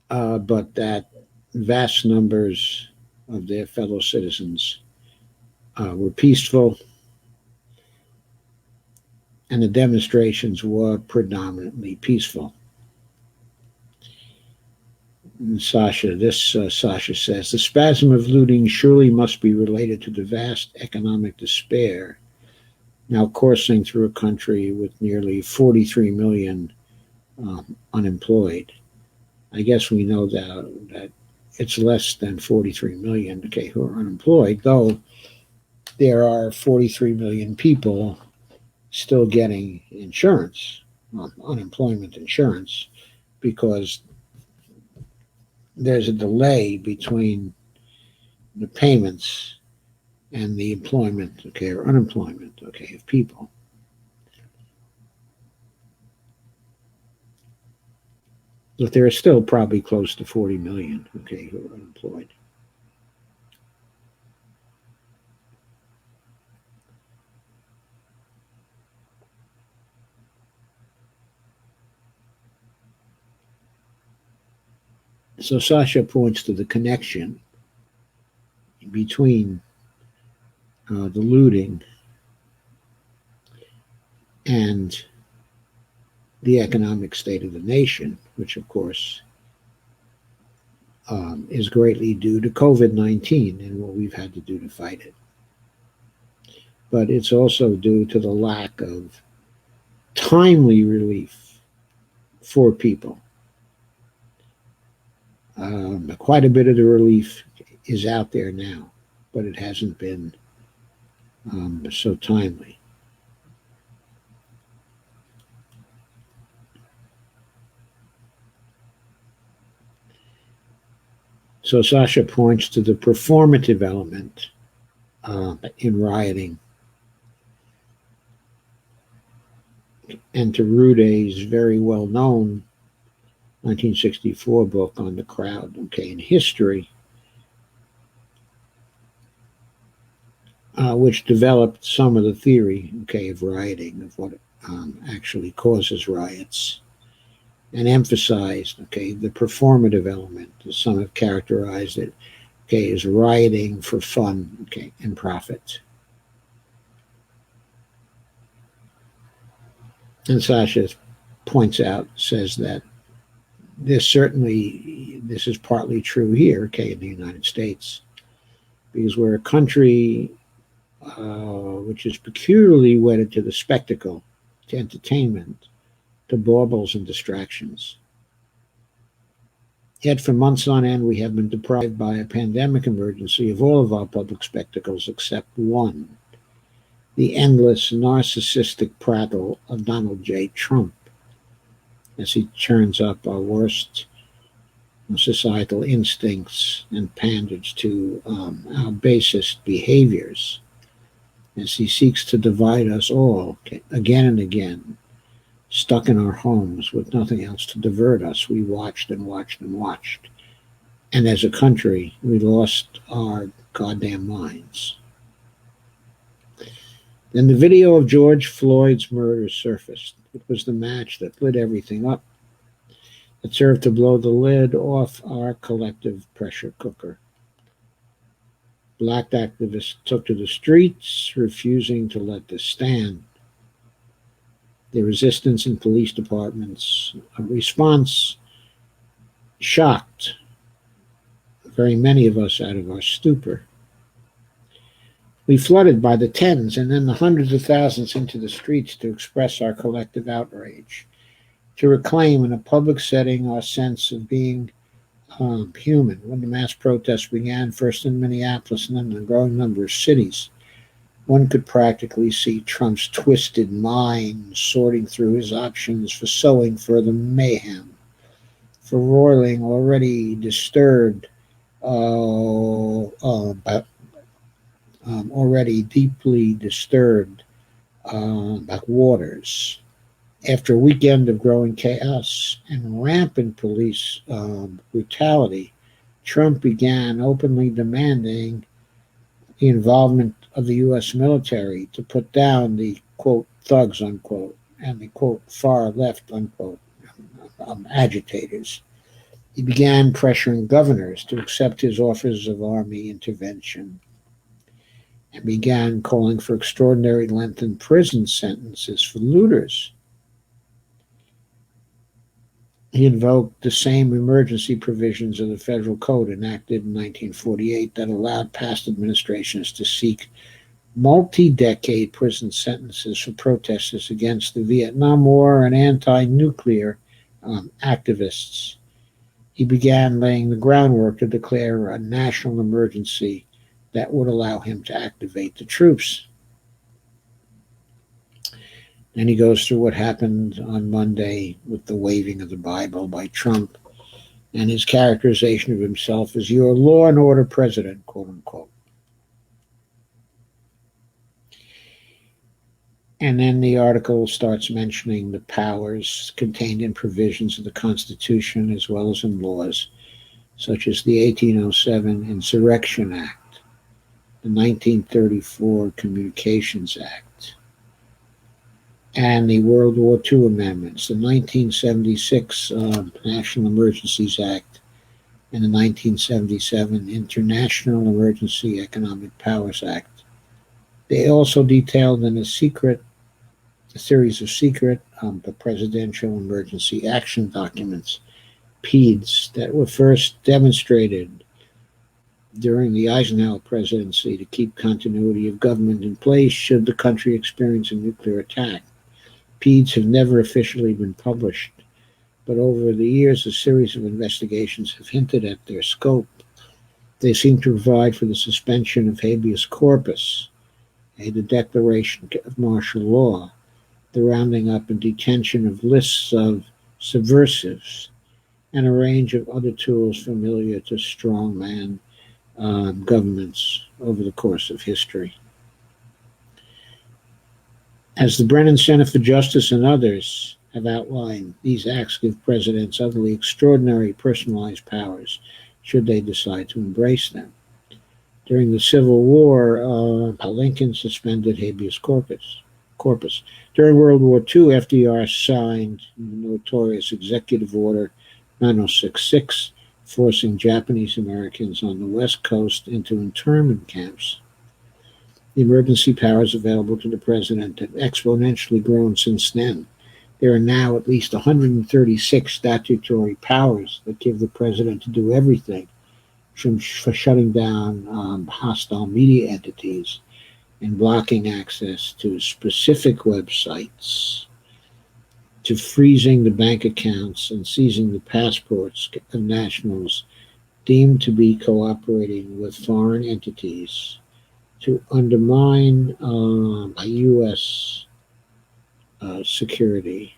but that vast numbers of their fellow citizens were peaceful, and the demonstrations were predominantly peaceful. And Sasha says, the spasm of looting surely must be related to the vast economic despair now coursing through a country with nearly 43 million unemployed. I guess we know that it's less than 43 million, okay, who are unemployed, though there are 43 million people still getting insurance, unemployment insurance, because there's a delay between the payments and the employment, okay, or unemployment, okay, of people. But there are still probably close to 40 million, okay, who are unemployed. So Sasha points to the connection between the looting and the economic state of the nation, which of course is greatly due to COVID-19 and what we've had to do to fight it. But it's also due to the lack of timely relief for people. Quite a bit of the relief is out there now, but it hasn't been so timely. So Sasha points to the performative element in rioting and to Rude's very well-known 1964 book on the crowd, okay, in history, which developed some of the theory, okay, of rioting, of what actually causes riots, and emphasized, okay, the performative element. Some have characterized it, okay, as rioting for fun, okay, and profit. And Sasha points out, says that this is partly true here, okay, in the United States, because we're a country which is peculiarly wedded to the spectacle, to entertainment, to baubles and distractions. Yet for months on end, we have been deprived by a pandemic emergency of all of our public spectacles except one, the endless narcissistic prattle of Donald J. Trump as he churns up our worst societal instincts and panders to our basest behaviors, as he seeks to divide us all again and again. Stuck in our homes with nothing else to divert us, we watched and watched and watched. And as a country, we lost our goddamn minds. Then the video of George Floyd's murder surfaced. It was the match that lit everything up. It served to blow the lid off our collective pressure cooker. Black activists took to the streets, refusing to let this stand. The resistance in police departments' response shocked very many of us out of our stupor. We flooded by the tens and then the hundreds of thousands into the streets to express our collective outrage, to reclaim in a public setting our sense of being human. When the mass protests began, first in Minneapolis and then in a growing number of cities, one could practically see Trump's twisted mind sorting through his options for sowing further mayhem, for roiling already disturbed, already deeply disturbed waters. After a weekend of growing chaos and rampant police brutality, Trump began openly demanding the involvement of the U.S. military to put down the, quote, thugs, unquote, and the, quote, far left, unquote, agitators. He began pressuring governors to accept his offers of army intervention and began calling for extraordinary lengthened prison sentences for looters. He invoked the same emergency provisions of the federal code enacted in 1948 that allowed past administrations to seek multi-decade prison sentences for protesters against the Vietnam War and anti-nuclear activists. He began laying the groundwork to declare a national emergency that would allow him to activate the troops. And he goes through what happened on Monday with the waving of the Bible by Trump and his characterization of himself as your law and order president, quote unquote. And then the article starts mentioning the powers contained in provisions of the Constitution as well as in laws, such as the 1807 Insurrection Act, the 1934 Communications Act, and the World War II amendments, the 1976 National Emergencies Act, and the 1977 International Emergency Economic Powers Act. They also detailed in a series of secret presidential emergency action documents, PEDs, that were first demonstrated during the Eisenhower presidency to keep continuity of government in place should the country experience a nuclear attack. PEDs have never officially been published, but over the years a series of investigations have hinted at their scope. They seem to provide for the suspension of habeas corpus, the declaration of martial law, the rounding up and detention of lists of subversives, and a range of other tools familiar to strongman governments over the course of history. As the Brennan Center for Justice and others have outlined, these acts give presidents utterly extraordinary personalized powers should they decide to embrace them. During the Civil War, Lincoln suspended habeas corpus. During World War II, FDR signed the notorious Executive Order 9066, forcing Japanese Americans on the West Coast into internment camps. The emergency powers available to the president have exponentially grown since then. There are now at least 136 statutory powers that give the president to do everything, from shutting down hostile media entities and blocking access to specific websites, to freezing the bank accounts and seizing the passports of nationals deemed to be cooperating with foreign entities to undermine U.S. Security.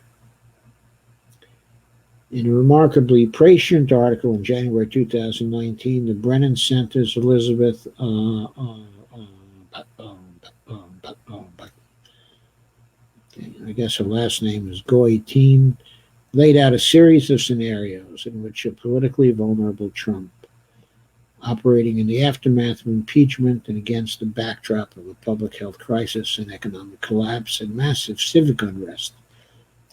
In a remarkably prescient article in January 2019, the Brennan Center's Elizabeth I guess her last name is Goitin, laid out a series of scenarios in which a politically vulnerable Trump, operating in the aftermath of impeachment and against the backdrop of a public health crisis and economic collapse and massive civic unrest,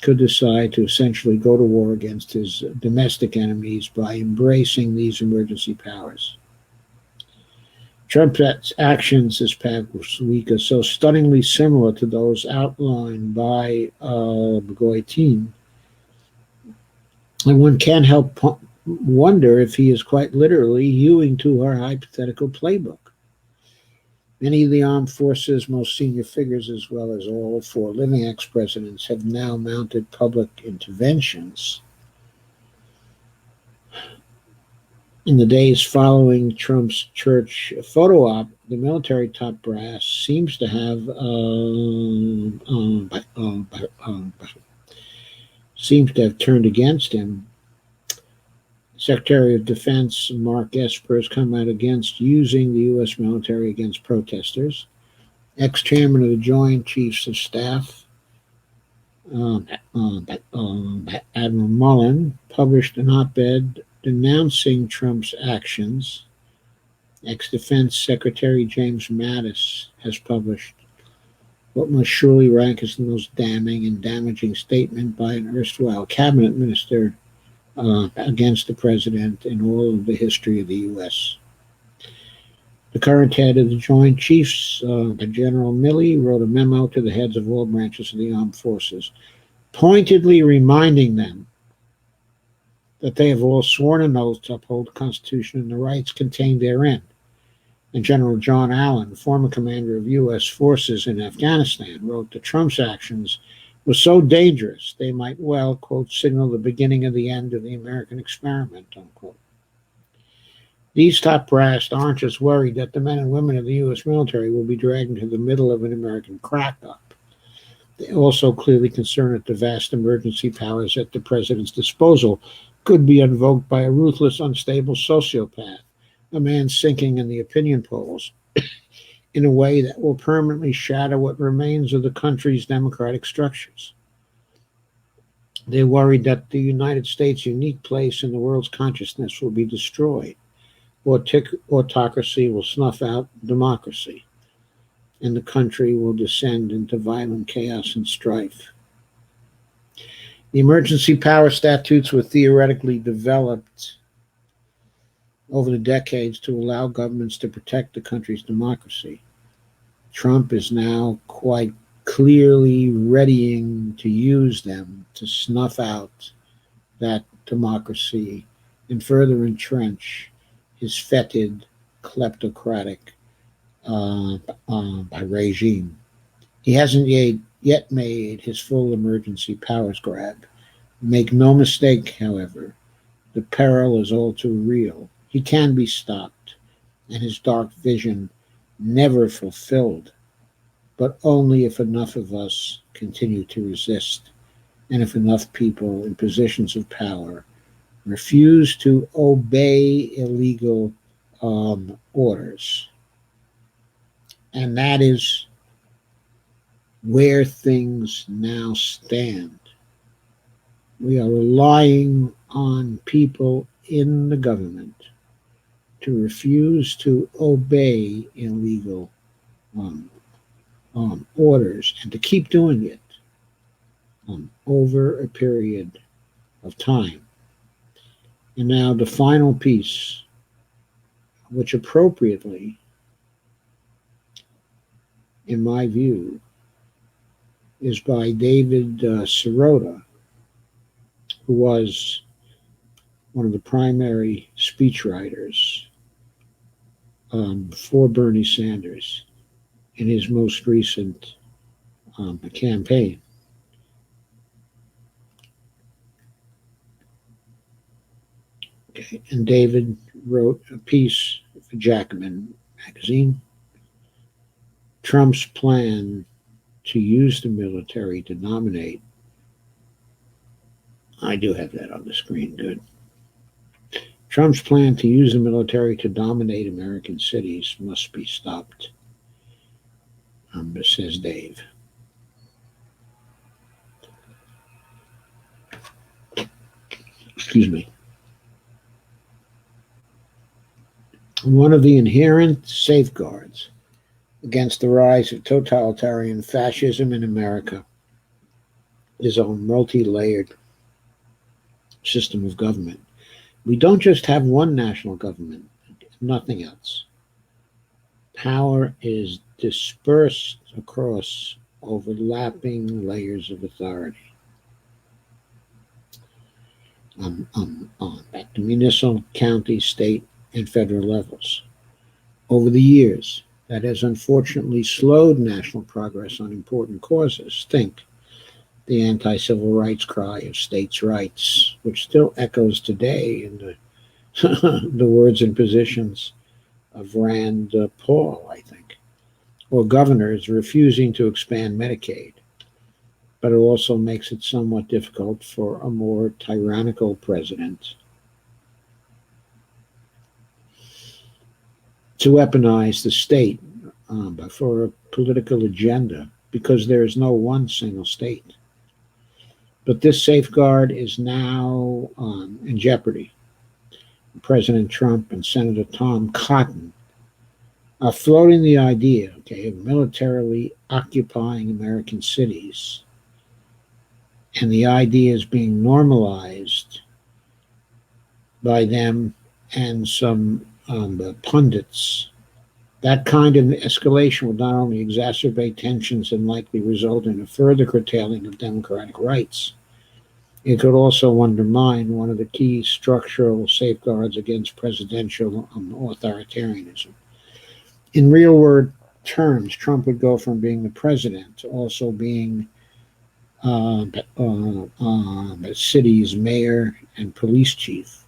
could decide to essentially go to war against his domestic enemies by embracing these emergency powers. Trump's actions this past week are so stunningly similar to those outlined by Goitin, and one can't help wonder if he is quite literally hewing to her hypothetical playbook. Many of the armed forces' most senior figures, as well as all four living ex-presidents, have now mounted public interventions. In the days following Trump's church photo op, the military top brass seems to have turned against him. Secretary of Defense Mark Esper has come out against using the U.S. military against protesters. Ex-chairman of the Joint Chiefs of Staff, Admiral Mullen, published an op-ed denouncing Trump's actions. Ex-Defense Secretary James Mattis has published what must surely rank as the most damning and damaging statement by an erstwhile cabinet minister against the president in all of the history of the U.S. The current head of the Joint Chiefs, General Milley, wrote a memo to the heads of all branches of the armed forces, pointedly reminding them that they have all sworn an oath to uphold the Constitution and the rights contained therein. And General John Allen, former commander of U.S. forces in Afghanistan, wrote that Trump's actions were so dangerous they might well, quote, signal the beginning of the end of the American experiment, unquote. These top brass aren't just worried that the men and women of the U.S. military will be dragged into the middle of an American crack-up. They're also clearly concerned that the vast emergency powers at the president's disposal could be invoked by a ruthless, unstable sociopath, a man sinking in the opinion polls in a way that will permanently shatter what remains of the country's democratic structures. They're worried that the United States' unique place in the world's consciousness will be destroyed. Autocracy will snuff out democracy, and the country will descend into violent chaos and strife. The emergency power statutes were theoretically developed over the decades to allow governments to protect the country's democracy. Trump is now quite clearly readying to use them to snuff out that democracy and further entrench his fetid, kleptocratic regime. He hasn't yet made his full emergency powers grab. Make no mistake, however, the peril is all too real. He can be stopped, and his dark vision never fulfilled, but only if enough of us continue to resist, and if enough people in positions of power refuse to obey illegal orders. And that is where things now stand. We are relying on people in the government to refuse to obey illegal orders and to keep doing it over a period of time. And now the final piece, which appropriately, in my view, is by David Sirota, who was one of the primary speechwriters for Bernie Sanders in his most recent campaign. Okay. And David wrote a piece for Jacobin magazine Trump's plan to use the military to dominate. I do have that on the screen. Good. Trump's plan to use the military to dominate American cities must be stopped, says Dave. Excuse me. One of the inherent safeguards against the rise of totalitarian fascism in America is a multi-layered system of government. We don't just have one national government, nothing else. Power is dispersed across overlapping layers of authority. At the municipal, county, state, and federal levels. Over the years, that has unfortunately slowed national progress on important causes. Think the anti-civil rights cry of states' rights, which still echoes today in the words and positions of Rand Paul, I think, or governors refusing to expand Medicaid. But it also makes it somewhat difficult for a more tyrannical president to weaponize the state for a political agenda, because there is no one single state. But this safeguard is now in jeopardy. President Trump and Senator Tom Cotton are floating the idea, of militarily occupying American cities. And the idea is being normalized by them and some pundits. That kind of escalation would not only exacerbate tensions and likely result in a further curtailing of democratic rights, it could also undermine one of the key structural safeguards against presidential authoritarianism. In real-world terms, Trump would go from being the president to also being the city's mayor and police chief,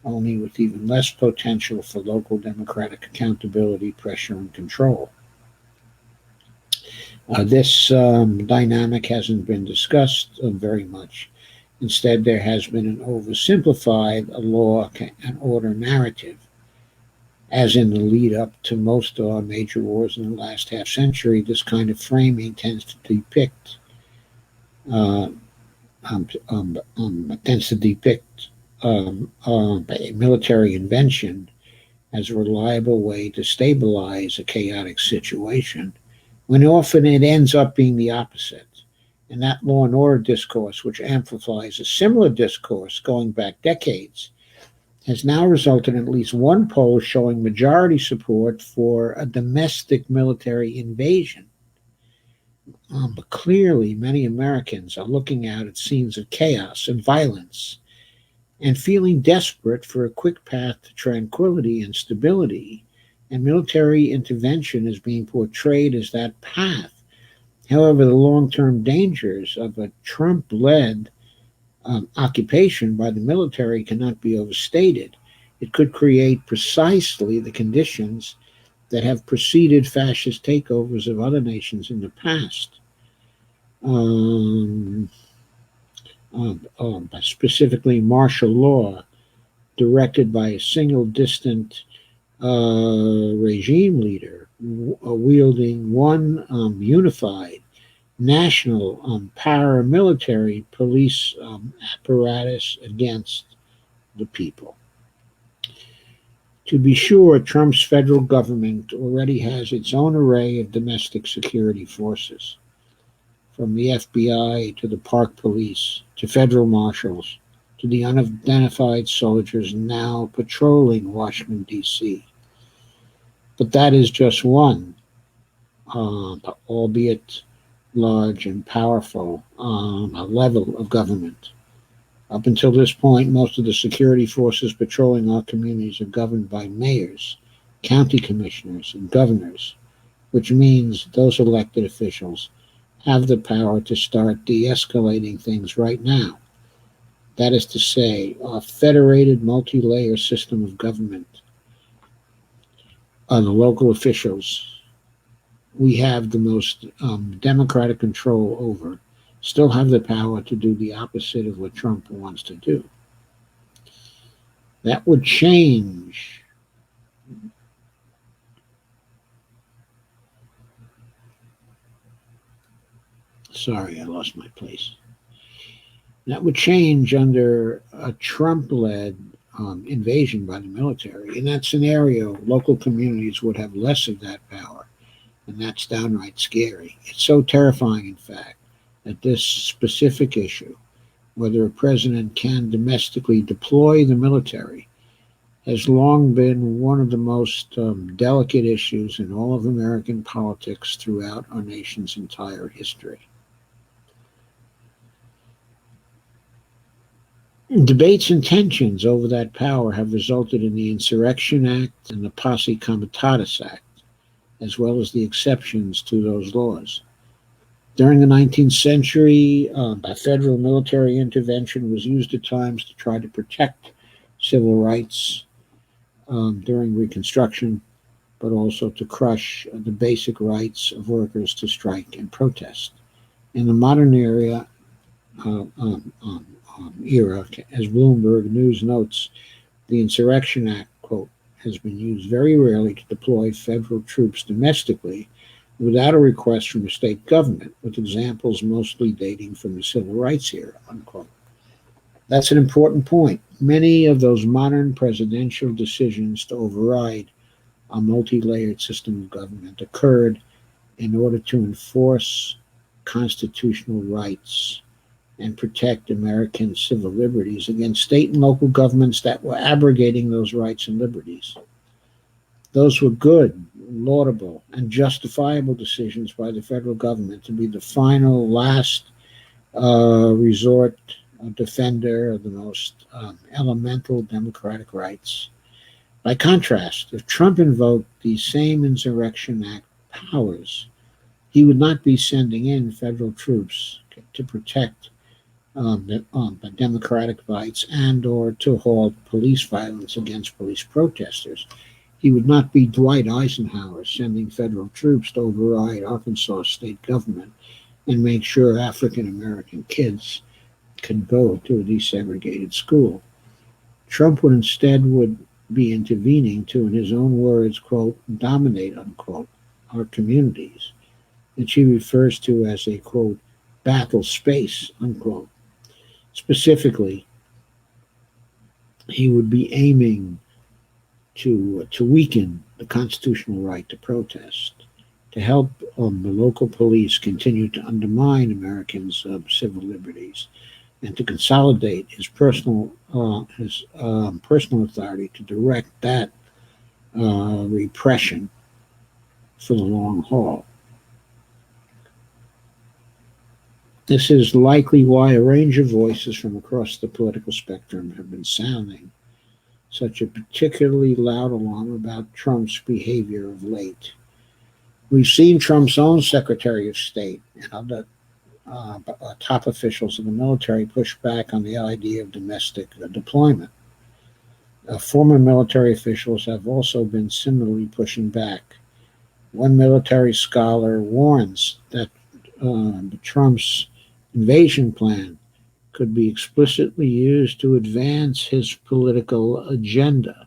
only with even less potential for local democratic accountability, pressure, and control. This dynamic hasn't been discussed very much. Instead, there has been an oversimplified law and order narrative, as in the lead up to most of our major wars in the last half century. This kind of framing tends to depict a military invention as a reliable way to stabilize a chaotic situation, when often it ends up being the opposite. And that law and order discourse, which amplifies a similar discourse going back decades, has now resulted in at least one poll showing majority support for a domestic military invasion. But clearly, many Americans are looking out at scenes of chaos and violence and feeling desperate for a quick path to tranquility and stability, and military intervention is being portrayed as that path. However, the long-term dangers of a Trump-led occupation by the military cannot be overstated. It could create precisely the conditions that have preceded fascist takeovers of other nations in the past. Specifically, martial law directed by a single distant regime leader wielding one unified national paramilitary police apparatus against the people. To be sure, Trump's federal government already has its own array of domestic security forces, from the FBI to the Park Police to federal marshals to the unidentified soldiers now patrolling Washington, D.C. But that is just one, albeit large and powerful, level of government. Up until this point, most of the security forces patrolling our communities are governed by mayors, county commissioners, and governors, which means those elected officials have the power to start de-escalating things right now. That is to say, our federated multi-layer system of government, the local officials we have the most democratic control over still have the power to do the opposite of what Trump wants to do. That would change. Sorry, I lost my place. That would change under a Trump led invasion by the military. In that scenario, local communities would have less of that power, and that's downright scary. It's so terrifying, in fact, that this specific issue, whether a president can domestically deploy the military, has long been one of the most delicate issues in all of American politics throughout our nation's entire history. Debates and tensions over that power have resulted in the Insurrection Act and the Posse Comitatus Act, as well as the exceptions to those laws. During the 19th century, a federal military intervention was used at times to try to protect civil rights during Reconstruction, but also to crush the basic rights of workers to strike and protest. In the modern uh, um, um, era, as Bloomberg News notes, the Insurrection Act, quote, has been used very rarely to deploy federal troops domestically without a request from the state government, with examples mostly dating from the civil rights era, unquote. That's an important point. Many of those modern presidential decisions to override a multi-layered system of government occurred in order to enforce constitutional rights and protect American civil liberties against state and local governments that were abrogating those rights and liberties. Those were good, laudable, and justifiable decisions by the federal government to be the final, last resort defender of the most elemental democratic rights. By contrast, if Trump invoked these same Insurrection Act powers, he would not be sending in federal troops to protect the democratic rights and or to halt police violence against police protesters. He would not be Dwight Eisenhower sending federal troops to override Arkansas state government and make sure African American kids can go to a desegregated school. Trump would instead would be intervening to, in his own words, quote, dominate, unquote, our communities, which he refers to as a, quote, battle space, unquote. Specifically, he would be aiming to weaken the constitutional right to protest, to help the local police continue to undermine Americans' civil liberties, and to consolidate his personal authority to direct that repression for the long haul. This is likely why a range of voices from across the political spectrum have been sounding such a particularly loud alarm about Trump's behavior of late. We've seen Trump's own Secretary of State and other top officials of the military push back on the idea of domestic deployment. Former military officials have also been similarly pushing back. One military scholar warns that Trump's invasion plan could be explicitly used to advance his political agenda.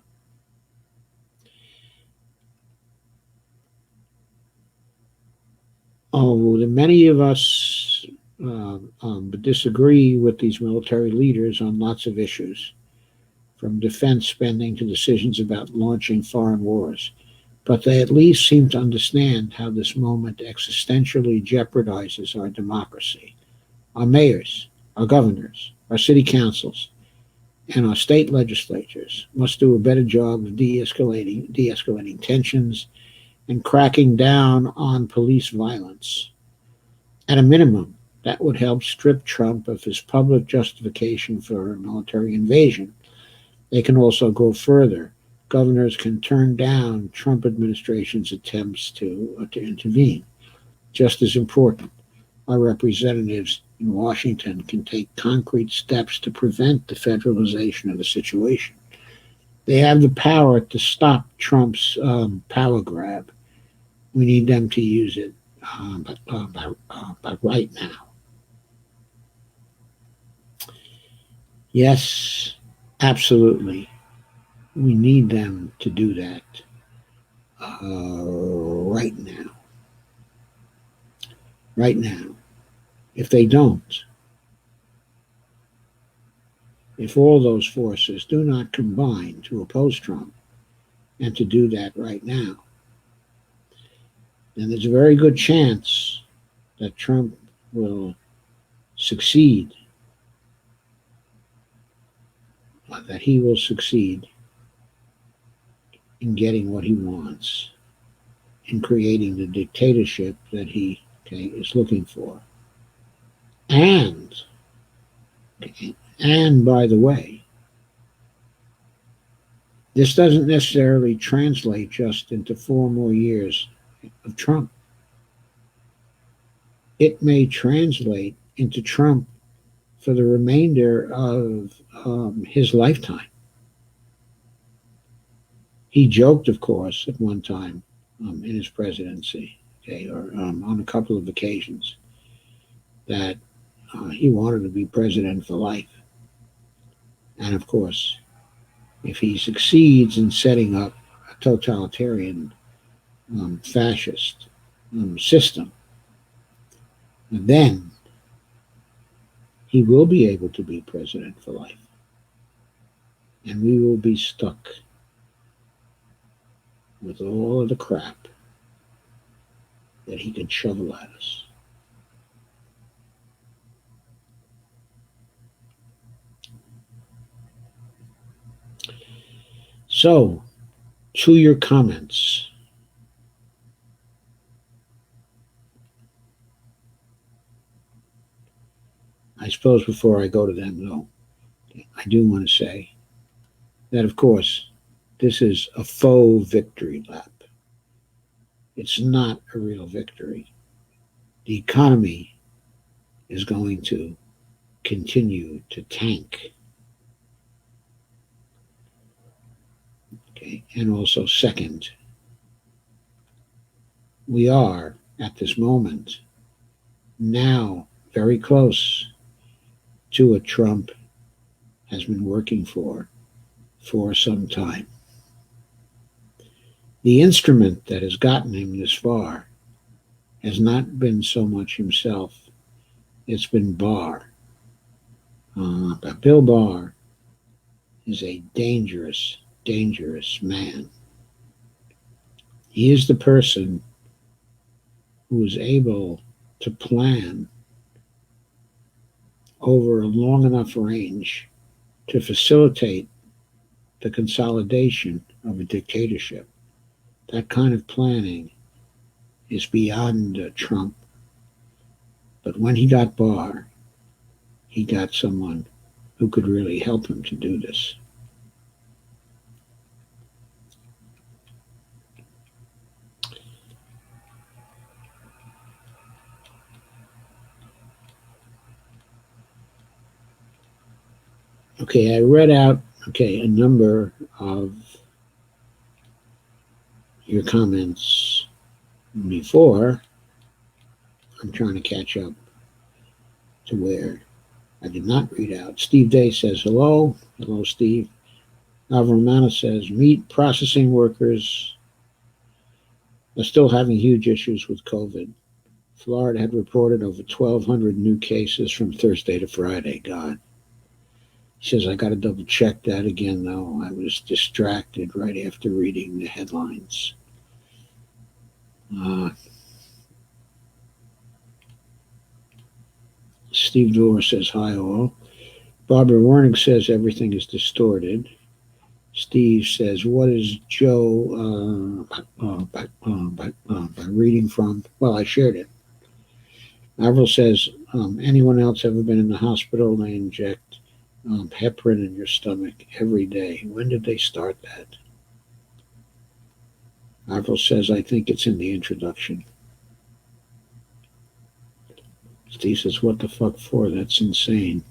Although many of us disagree with these military leaders on lots of issues, from defense spending to decisions about launching foreign wars, but they at least seem to understand how this moment existentially jeopardizes our democracy. Our mayors, our governors, our city councils, and our state legislatures must do a better job of de-escalating tensions and cracking down on police violence. At a minimum, that would help strip Trump of his public justification for a military invasion. They can also go further. Governors can turn down Trump administration's attempts to intervene. Just as important, our representatives in Washington can take concrete steps to prevent the federalization of the situation. They have the power to stop Trump's power grab. We need them to use it, but right now. Yes, absolutely. We need them to do that right now. Right now. If they don't, if all those forces do not combine to oppose Trump and to do that right now, then there's a very good chance that Trump will succeed, that he will succeed in getting what he wants, in creating the dictatorship that he is looking for. And, and by the way, this doesn't necessarily translate just into 4 more years of Trump. It may translate into Trump for the remainder of his lifetime. He joked, of course, at one time in his presidency, or on a couple of occasions, that he wanted to be president for life. And of course, if he succeeds in setting up a totalitarian fascist system, then he will be able to be president for life. And we will be stuck with all of the crap that he can shovel at us. So, to your comments. I suppose before I go to them, though, I do want to say that, of course, this is a faux victory lap. It's not a real victory. The economy is going to continue to tank. Okay, and also, second, we are at this moment now very close to what Trump has been working for some time. The instrument that has gotten him this far has not been so much himself, it's been Barr. But Bill Barr is a dangerous, dangerous man. He is the person who is able to plan over a long enough range to facilitate the consolidation of a dictatorship. That kind of planning is beyond Trump. But when he got Barr, he got someone who could really help him to do this. Okay, I read out, a number of your comments before. I'm trying to catch up to where I did not read out. Steve Day says hello. Hello, Steve. Alvaro says meat processing workers are still having huge issues with COVID. Florida had reported over 1,200 new cases from Thursday to Friday. God. He says, I got to double check that again, though. I was distracted right after reading the headlines. Steve Dorr says, hi, all. Barbara Wernick says everything is distorted. Steve says, what is Joe by reading from? Well, I shared it. Avril says, anyone else ever been in the hospital? They inject heparin in your stomach every day. When did they start that? Avril says, I think it's in the introduction. Steve says, what the fuck for? That's insane.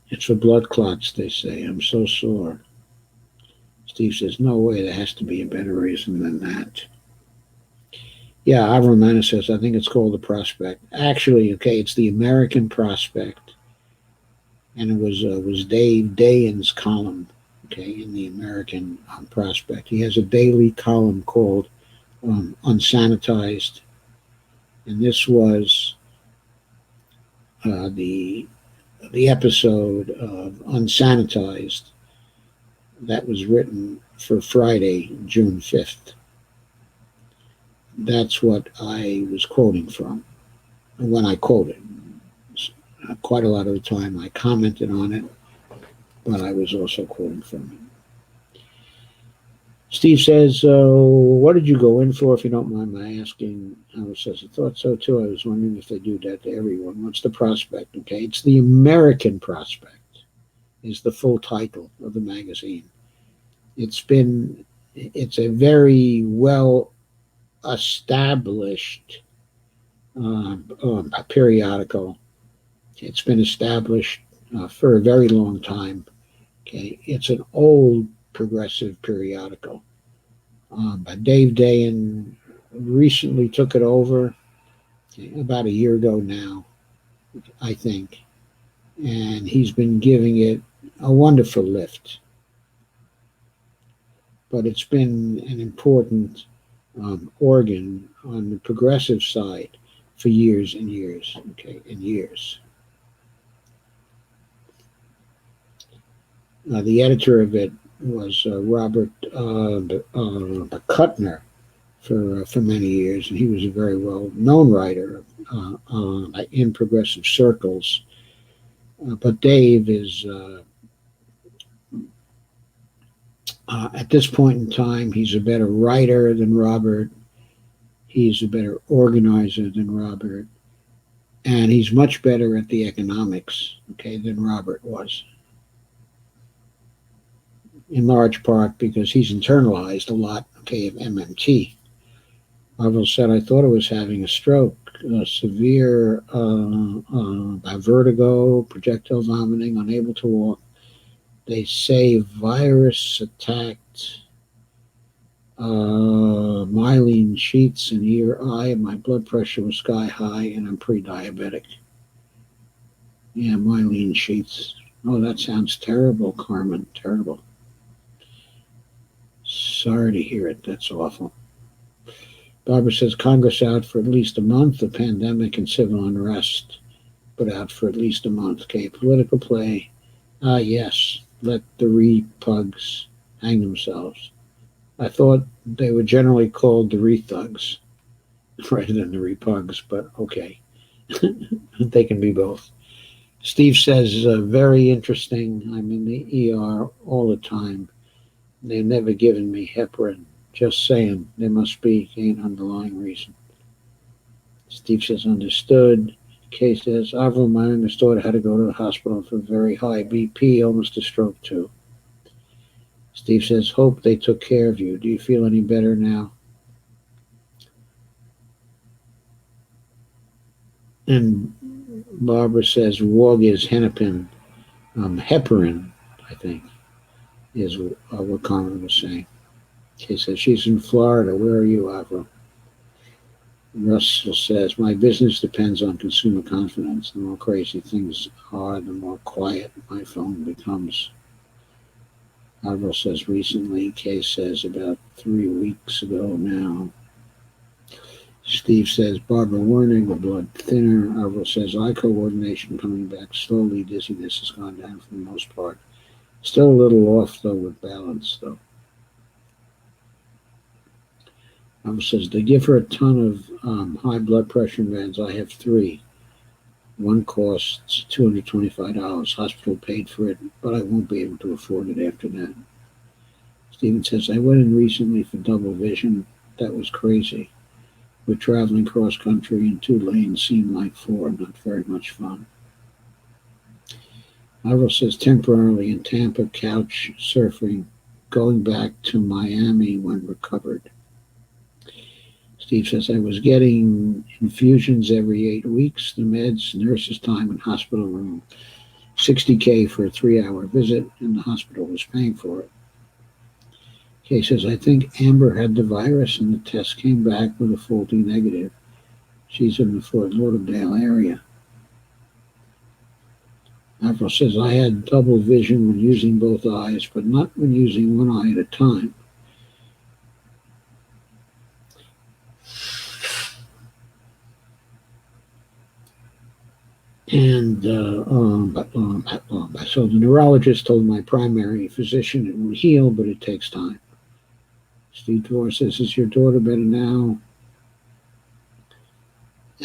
It's for blood clots, they say. I'm so sore. Steve says, no way, there has to be a better reason than that. Yeah, Avromana says, I think it's called The Prospect. Actually, okay, it's the American Prospect, and it was Dave Dayen's column, okay, in the American Prospect. He has a daily column called Unsanitized, and this was the episode of Unsanitized that was written for Friday, June 5th. That's what I was quoting from when I quoted. Quite a lot of the time I commented on it, but I was also quoting from it. Steve says, what did you go in for, if you don't mind my asking? Howard says, I thought so too. I was wondering if they do that to everyone. What's the prospect? Okay, it's the American Prospect is the full title of the magazine. It's a very well established periodical. It's been established for a very long time. Okay, it's an old progressive periodical. But Dave Dayen recently took it over, okay, about a year ago now, I think, and he's been giving it a wonderful lift. But it's been an important organ on the progressive side for years and years, okay, and years. The editor of it was Robert Kuttner for many years, and he was a very well known writer in progressive circles. But Dave is at this point in time, he's a better writer than Robert. He's a better organizer than Robert, and he's much better at the economics, okay, than Robert was. In large part because he's internalized a lot, okay, of MMT. Marvel said, I thought I was having a stroke, severe vertigo, projectile vomiting, unable to walk. They say virus attacked myelin sheaths in ear, eye, and my blood pressure was sky high, and I'm pre-diabetic. Yeah, myelin sheaths. Oh, that sounds terrible, Carmen. Terrible. Sorry to hear it. That's awful. Barbara says Congress out for at least a month, the pandemic and civil unrest, but out for at least a month. Okay, political play. Yes, let the repugs hang themselves. I thought they were generally called the rethugs rather than the repugs, but okay. They can be both. Steve says, very interesting. I'm in the ER all the time. They've never given me heparin. Just saying, there must be an underlying reason. Steve says, understood. Kay says, Avril, my youngest daughter had to go to the hospital for very high BP, almost a stroke too. Steve says, hope they took care of you. Do you feel any better now? And Barbara says, WOG is Hennepin. Heparin, I think, is what Carmen was saying. Kay says, she's in Florida. Where are you, Avril? Russell says, my business depends on consumer confidence. The more crazy things are, the more quiet my phone becomes. Avril says, recently. Kay says, about 3 weeks ago now. Steve says, Barbara warning, the blood thinner. Avril says, eye coordination coming back slowly. Dizziness has gone down for the most part. Still a little off, though, with balance, though. Says they give her a ton of high blood pressure meds. I have 3. One costs $225. Hospital paid for it, but I won't be able to afford it after that. Steven says, I went in recently for double vision. That was crazy. We're traveling cross country and 2 lanes seemed like 4. Not very much fun. Avril says, temporarily in Tampa, couch surfing, going back to Miami when recovered. Steve says, I was getting infusions every 8 weeks, the meds, nurse's time, and hospital room. $60K for a 3-hour visit, and the hospital was paying for it. Okay, says, I think Amber had the virus and the test came back with a faulty negative. She's in the Fort Lauderdale area. Avril says, I had double vision when using both eyes, but not when using one eye at a time. And so the neurologist told my primary physician it will heal, but it takes time. Steve Dwar says, is your daughter better now?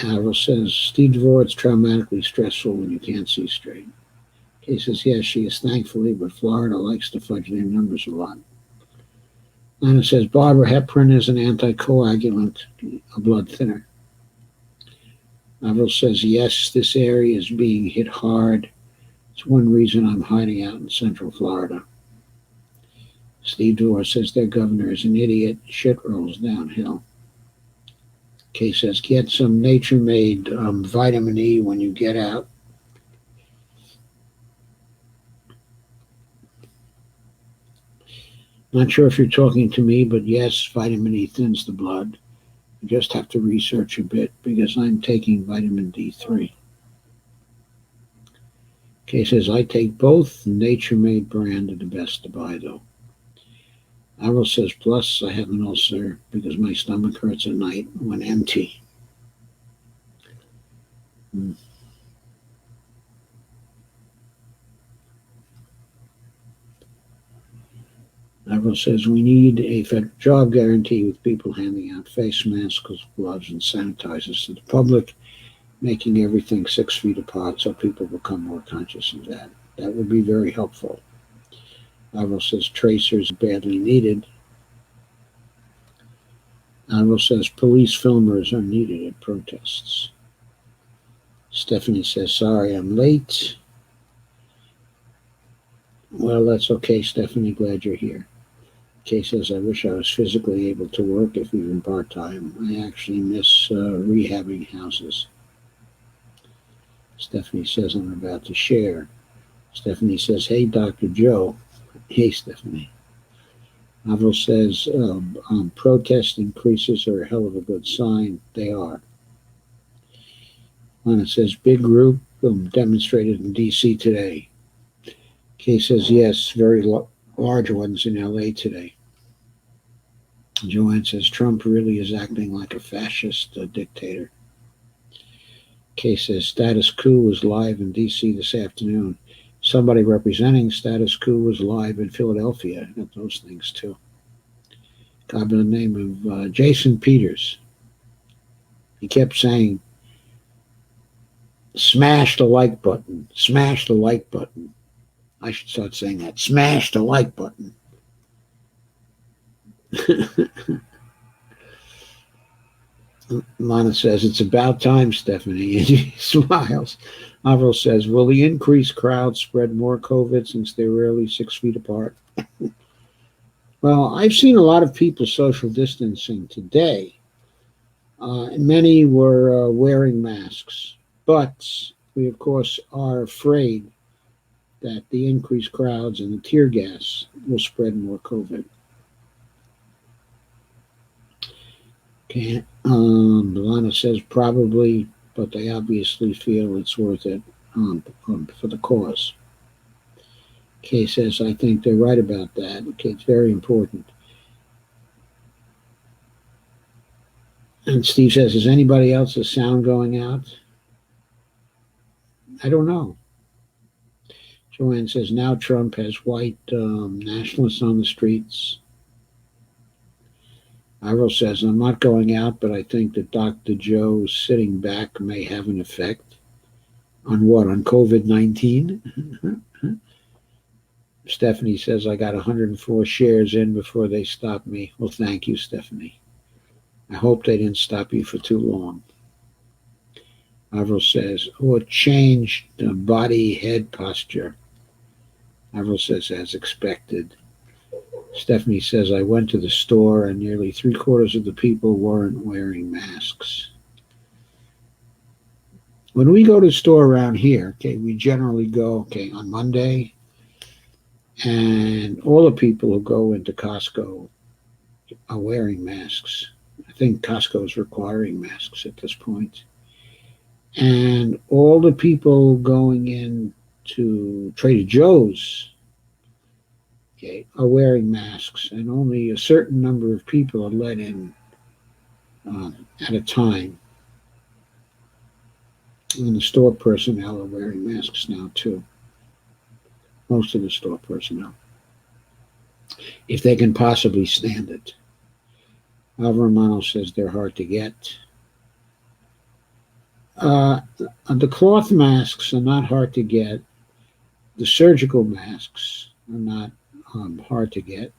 Avril says, Steve Dwar, it's traumatically stressful when you can't see straight. He says, yes, she is thankfully, but Florida likes to fudge their numbers a lot. Anna says, Barbara, heparin is an anticoagulant, a blood thinner. Avril says, yes, this area is being hit hard. It's one reason I'm hiding out in Central Florida. Steve Dwar says their governor is an idiot. Shit rolls downhill. Kay says, get some nature-made vitamin E when you get out. Not sure if you're talking to me, but yes, vitamin E thins the blood. You just have to research a bit because I'm taking vitamin D3. Kay says, I take both. The nature-made brand are the best to buy, though. Avril says, plus I have an ulcer because my stomach hurts at night when empty. Avril says, we need a federal job guarantee with people handing out face masks, gloves, and sanitizers to the public, making everything 6 feet apart so people become more conscious of that. That would be very helpful. Avril says, tracers are badly needed. Avril says, police filmers are needed at protests. Stephanie says, sorry, I'm late. Well, that's okay, Stephanie. Glad you're here. Kay says, I wish I was physically able to work, if even part-time. I actually miss rehabbing houses. Stephanie says, I'm about to share. Stephanie says, hey, Dr. Joe. Hey, Stephanie. Avril says, protest increases are a hell of a good sign. They are. Lana says, big group demonstrated in D.C. today. Kay says, yes, very large ones in L.A. today. Joanne says, Trump really is acting like a fascist dictator. Kay says, status quo was live in D.C. this afternoon. Somebody representing status quo was live in Philadelphia. I got those things, too. Guy by the name of Jason Peters. He kept saying, smash the like button. Smash the like button. I should start saying that. Smash the like button. Lana says, it's about time, Stephanie. And she smiles. Avril says, will the increased crowd spread more COVID since they're rarely 6 feet apart? Well, I've seen a lot of people social distancing today. Many were wearing masks. But we, of course, are afraid that the increased crowds and the tear gas will spread more COVID. Okay. Lana says probably, but they obviously feel it's worth it for the cause. Kay says, I think they're right about that. Okay, it's very important. And Steve says, is anybody else's sound going out? I don't know. Joanne says, now Trump has white nationalists on the streets. Avril says, I'm not going out, but I think that Dr. Joe sitting back may have an effect. On what? On COVID-19? Stephanie says, I got 104 shares in before they stopped me. Well, thank you, Stephanie. I hope they didn't stop you for too long. Avril says, it changed the body head posture. Avril says, as expected. Stephanie says, I went to the store and nearly 3/4 of the people weren't wearing masks. When we go to the store around here, okay, we generally go, on Monday, and all the people who go into Costco are wearing masks. I think Costco is requiring masks at this point. And all the people going in to Trader Joe's, okay, are wearing masks, and only a certain number of people are let in at a time. And the store personnel are wearing masks now too. Most of the store personnel, if they can possibly stand it. Alvaro Romano says they're hard to get. The cloth masks are not hard to get. The surgical masks are not hard to get.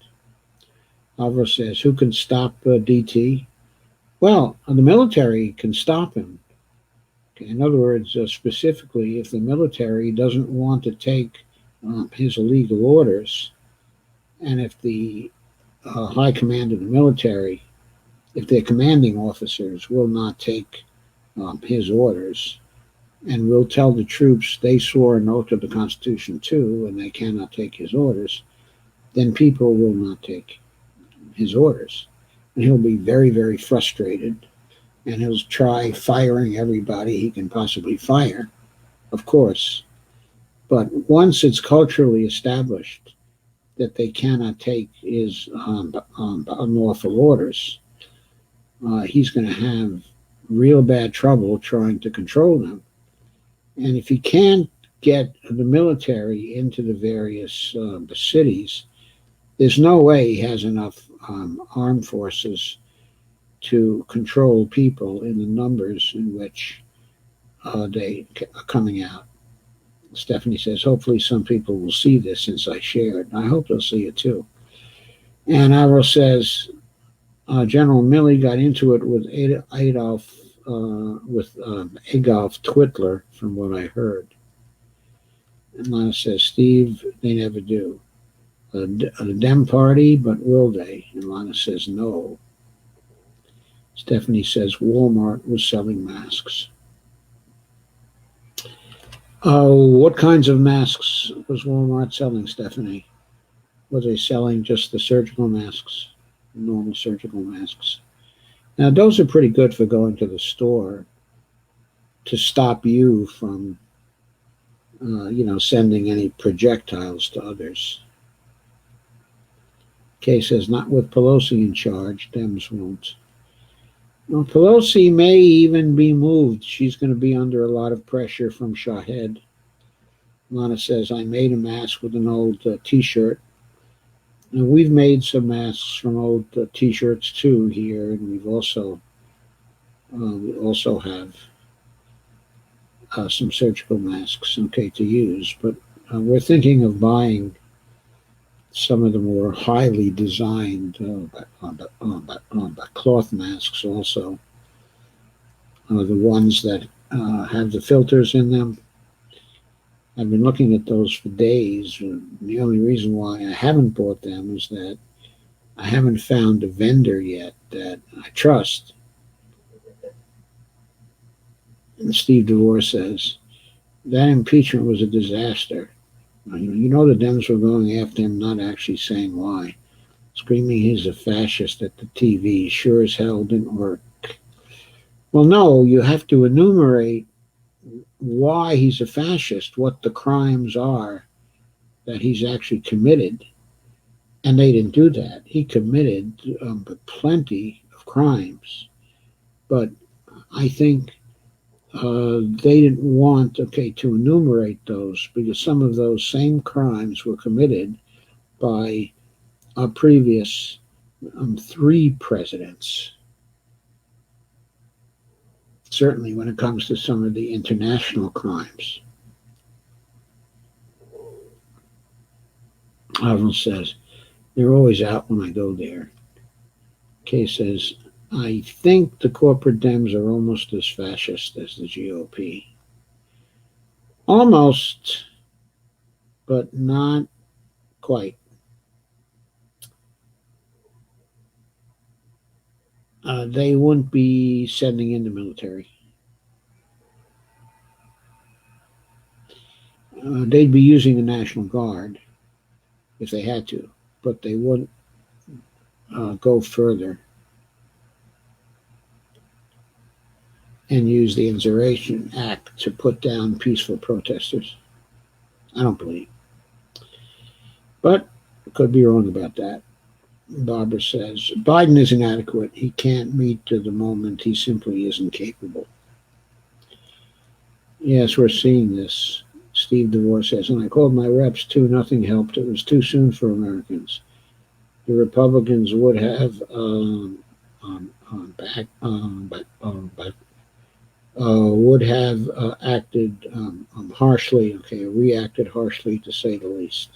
Alvaro says, who can stop DT? Well, the military can stop him. Okay, in other words, specifically, if the military doesn't want to take his illegal orders, and if the high command of the military, if their commanding officers will not take his orders, and will tell the troops they swore an oath to the Constitution too, and they cannot take his orders, then people will not take his orders. And he'll be very, very frustrated, and he'll try firing everybody he can possibly fire, of course. But once it's culturally established that they cannot take his unlawful orders, he's going to have real bad trouble trying to control them. And if he can't get the military into the various cities, there's no way he has enough armed forces to control people in the numbers in which they are coming out. Stephanie says, hopefully some people will see this since I shared. I hope they'll see it too. And Alvaro says, General Milley got into it with Adolf Twitler, from what I heard. And Lana says, Steve, they never do. The Dem Party, but will they? And Lana says, no. Stephanie says, Walmart was selling masks. What kinds of masks was Walmart selling, Stephanie? Was they selling just the surgical masks, normal surgical masks? Now, those are pretty good for going to the store to stop you from, sending any projectiles to others. Kay says, not with Pelosi in charge, Dems won't. Well, Pelosi may even be moved. She's going to be under a lot of pressure from Shahed. Lana says, I made a mask with an old T-shirt. And we've made some masks from old T-shirts too here, and we also have some surgical masks, okay, to use. But we're thinking of buying some of the more highly designed cloth masks also, the ones that have the filters in them. I've been looking at those for days. The only reason why I haven't bought them is that I haven't found a vendor yet that I trust. And Steve DeVore says, that impeachment was a disaster. You know the Dems were going after him, not actually saying why. Screaming he's a fascist at the TV sure as hell didn't work. Well, no, you have to enumerate why he's a fascist, what the crimes are that he's actually committed. And they didn't do that. He committed plenty of crimes. But I think they didn't want, to enumerate those because some of those same crimes were committed by our previous 3 presidents. Certainly when it comes to some of the international crimes. Avon says, they're always out when I go there. Kay says, I think the corporate Dems are almost as fascist as the GOP. Almost, but not quite. They wouldn't be sending in the military. They'd be using the National Guard if they had to, but they wouldn't go further and use the Insurrection Act to put down peaceful protesters. I don't believe. But could be wrong about that. Barbara says Biden is inadequate. He can't meet to the moment. He simply isn't capable. Yes, we're seeing this. Steve DeVore says, and I called my reps too. Nothing helped. It was too soon for Americans. The Republicans would have acted harshly. Okay, reacted harshly to say the least.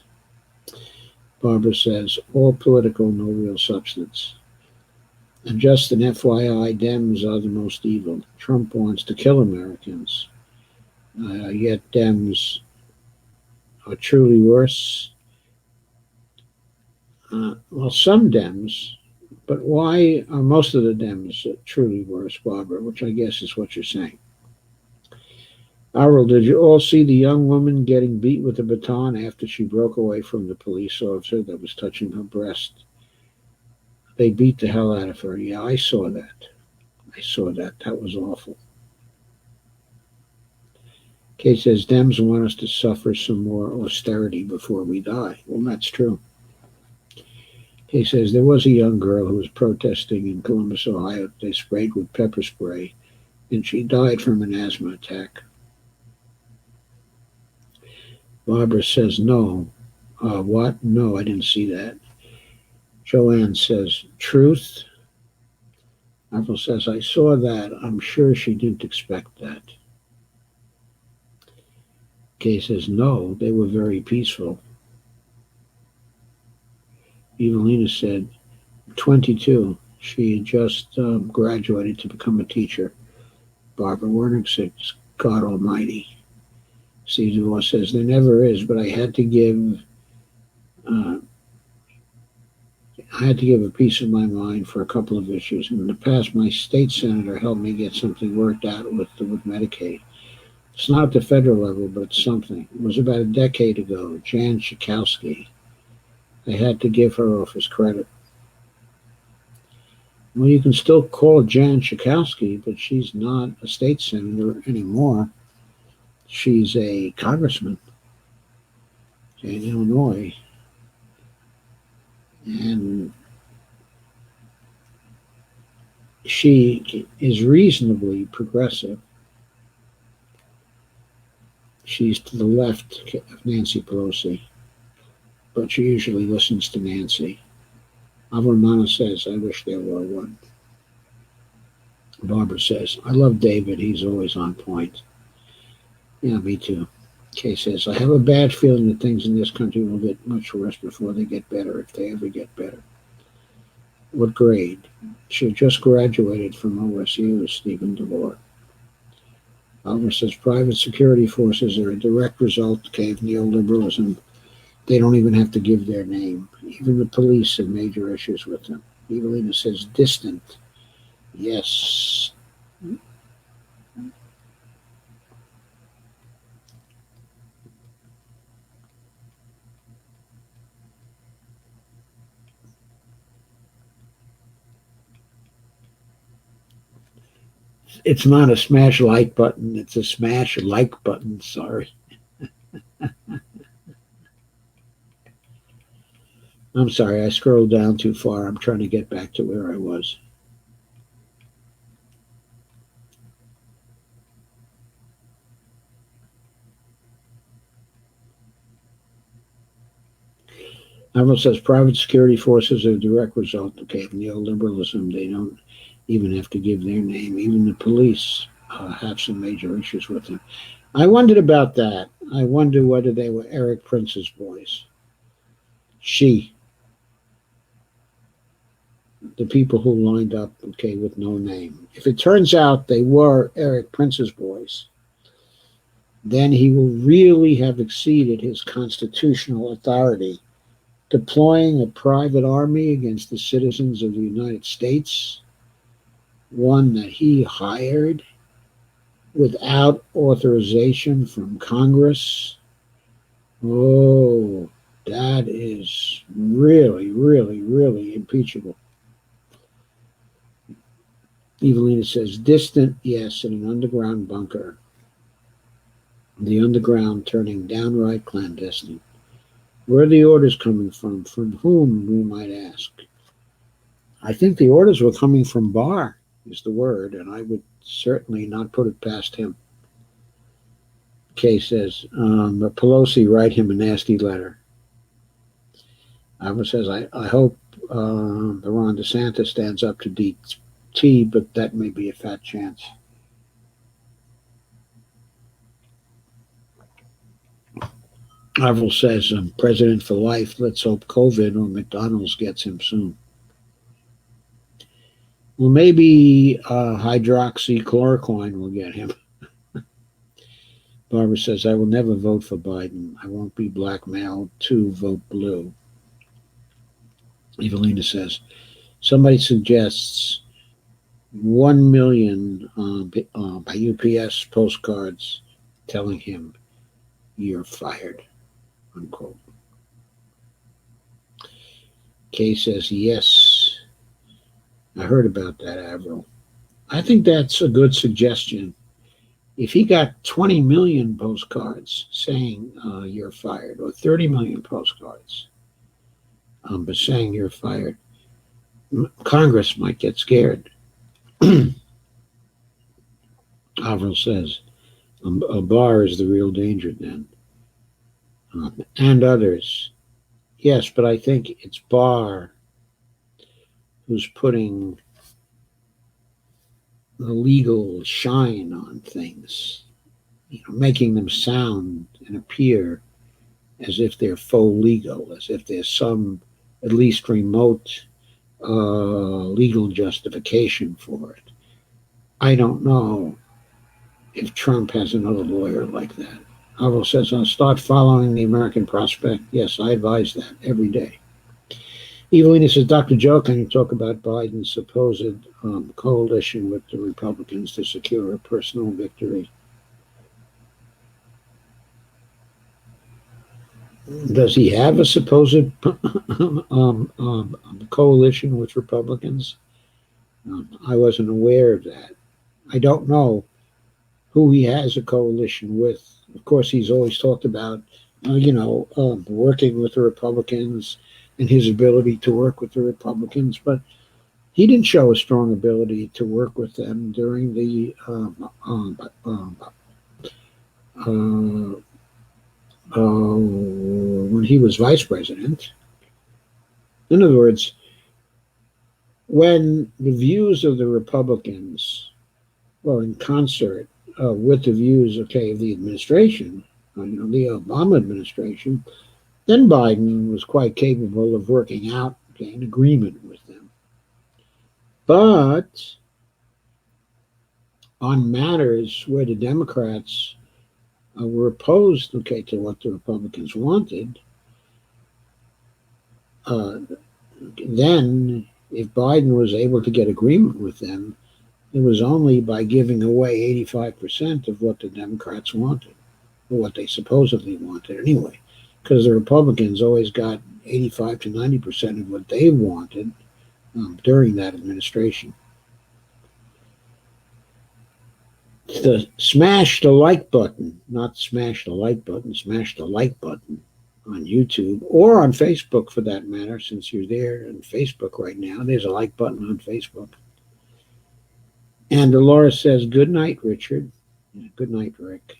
Barbara says, all political, no real substance. And just an FYI, Dems are the most evil. Trump wants to kill Americans. Yet Dems are truly worse. Well, some Dems, but why are most of the Dems truly worse, Barbara, which I guess is what you're saying. Errol, did you all see the young woman getting beat with a baton after she broke away from the police officer that was touching her breast? They beat the hell out of her. Yeah, I saw that. That was awful. Kate says, Dems want us to suffer some more austerity before we die. Well, that's true. Kate says, there was a young girl who was protesting in Columbus, Ohio. They sprayed with pepper spray, and she died from an asthma attack. Barbara says, no. What? No, I didn't see that. Joanne says, truth. Apple says, I saw that. I'm sure she didn't expect that. Kay says, no, they were very peaceful. Evelina said, 22. She had just graduated to become a teacher. Barbara Wernick says, God Almighty. Steve DeVore says, there never is, but I had to give a piece of my mind for a couple of issues. In the past, my state senator helped me get something worked out with Medicaid. It's not at the federal level, but it's something. It was about a decade ago. Jan Schakowsky. I had to give her office credit. Well, you can still call Jan Schakowsky, but she's not a state senator anymore. She's a congressman in Illinois. And she is reasonably progressive. She's to the left of Nancy Pelosi, but she usually listens to Nancy. Avramana says, I wish there were one. Barbara says, I love David. He's always on point. Yeah, me too. Kay says, I have a bad feeling that things in this country will get much worse before they get better, if they ever get better. What grade? She just graduated from OSU, Stephen DeVore. Albert says, private security forces are a direct result of neoliberalism. They don't even have to give their name. Even the police have major issues with them. Evelina says, distant. Yes. It's not a smash like button. It's a smash like button. Sorry. I'm sorry. I scrolled down too far. I'm trying to get back to where I was. Alvin says private security forces are a direct result of neoliberalism. They don't even have to give their name. Even the police have some major issues with them. I wondered about that. I wonder whether they were Eric Prince's boys. The people who lined up, with no name. If it turns out they were Eric Prince's boys, then he will really have exceeded his constitutional authority, deploying a private army against the citizens of the United States, one that he hired without authorization from Congress. Oh, That is really, really, really impeachable. Evelina says, distant, yes, in an underground bunker. The underground turning downright clandestine. Where are the orders coming from? From whom, we might ask? I think the orders were coming from Barr, is the word, and I would certainly not put it past him. Kay says, but Pelosi write him a nasty letter. Ivor says, I hope the Ron DeSantis stands up to DT, but that may be a fat chance. Ivor says, president for life. Let's hope COVID or McDonald's gets him soon. Well, maybe hydroxychloroquine will get him. Barbara says, I will never vote for Biden. I won't be blackmailed to vote blue. Evelina says, somebody suggests 1 million by UPS postcards telling him you're fired, unquote. Kay says, yes, I heard about that, Avril. I think that's a good suggestion. If he got 20 million postcards saying you're fired, or 30 million postcards but saying you're fired, Congress might get scared. Avril says, Barr is the real danger then. And others. Yes, but I think it's Barr who's putting the legal shine on things, making them sound and appear as if they're faux legal, as if there's some at least remote legal justification for it. I don't know if Trump has another lawyer like that. Avril says, I'll start following the American Prospect. Yes, I advise that every day. Evelina says, Dr. Joe, can you talk about Biden's supposed coalition with the Republicans to secure a personal victory? Does he have a supposed coalition with Republicans? I wasn't aware of that. I don't know who he has a coalition with. Of course, he's always talked about, working with the Republicans and his ability to work with the Republicans, but he didn't show a strong ability to work with them during the when he was vice president. In other words, when the views of the Republicans were in concert with the views, of the administration, the Obama administration, then Biden was quite capable of working out an agreement with them. But on matters where the Democrats were opposed, to what the Republicans wanted, then if Biden was able to get agreement with them, it was only by giving away 85% of what the Democrats wanted, or what they supposedly wanted anyway, because the Republicans always got 85 to 90% of what they wanted during that administration. Smash the like button, not smash the like button, smash the like button on YouTube or on Facebook for that matter, since you're there on Facebook right now. There's a like button on Facebook. And Dolores says, good night, Richard. Good night, Rick.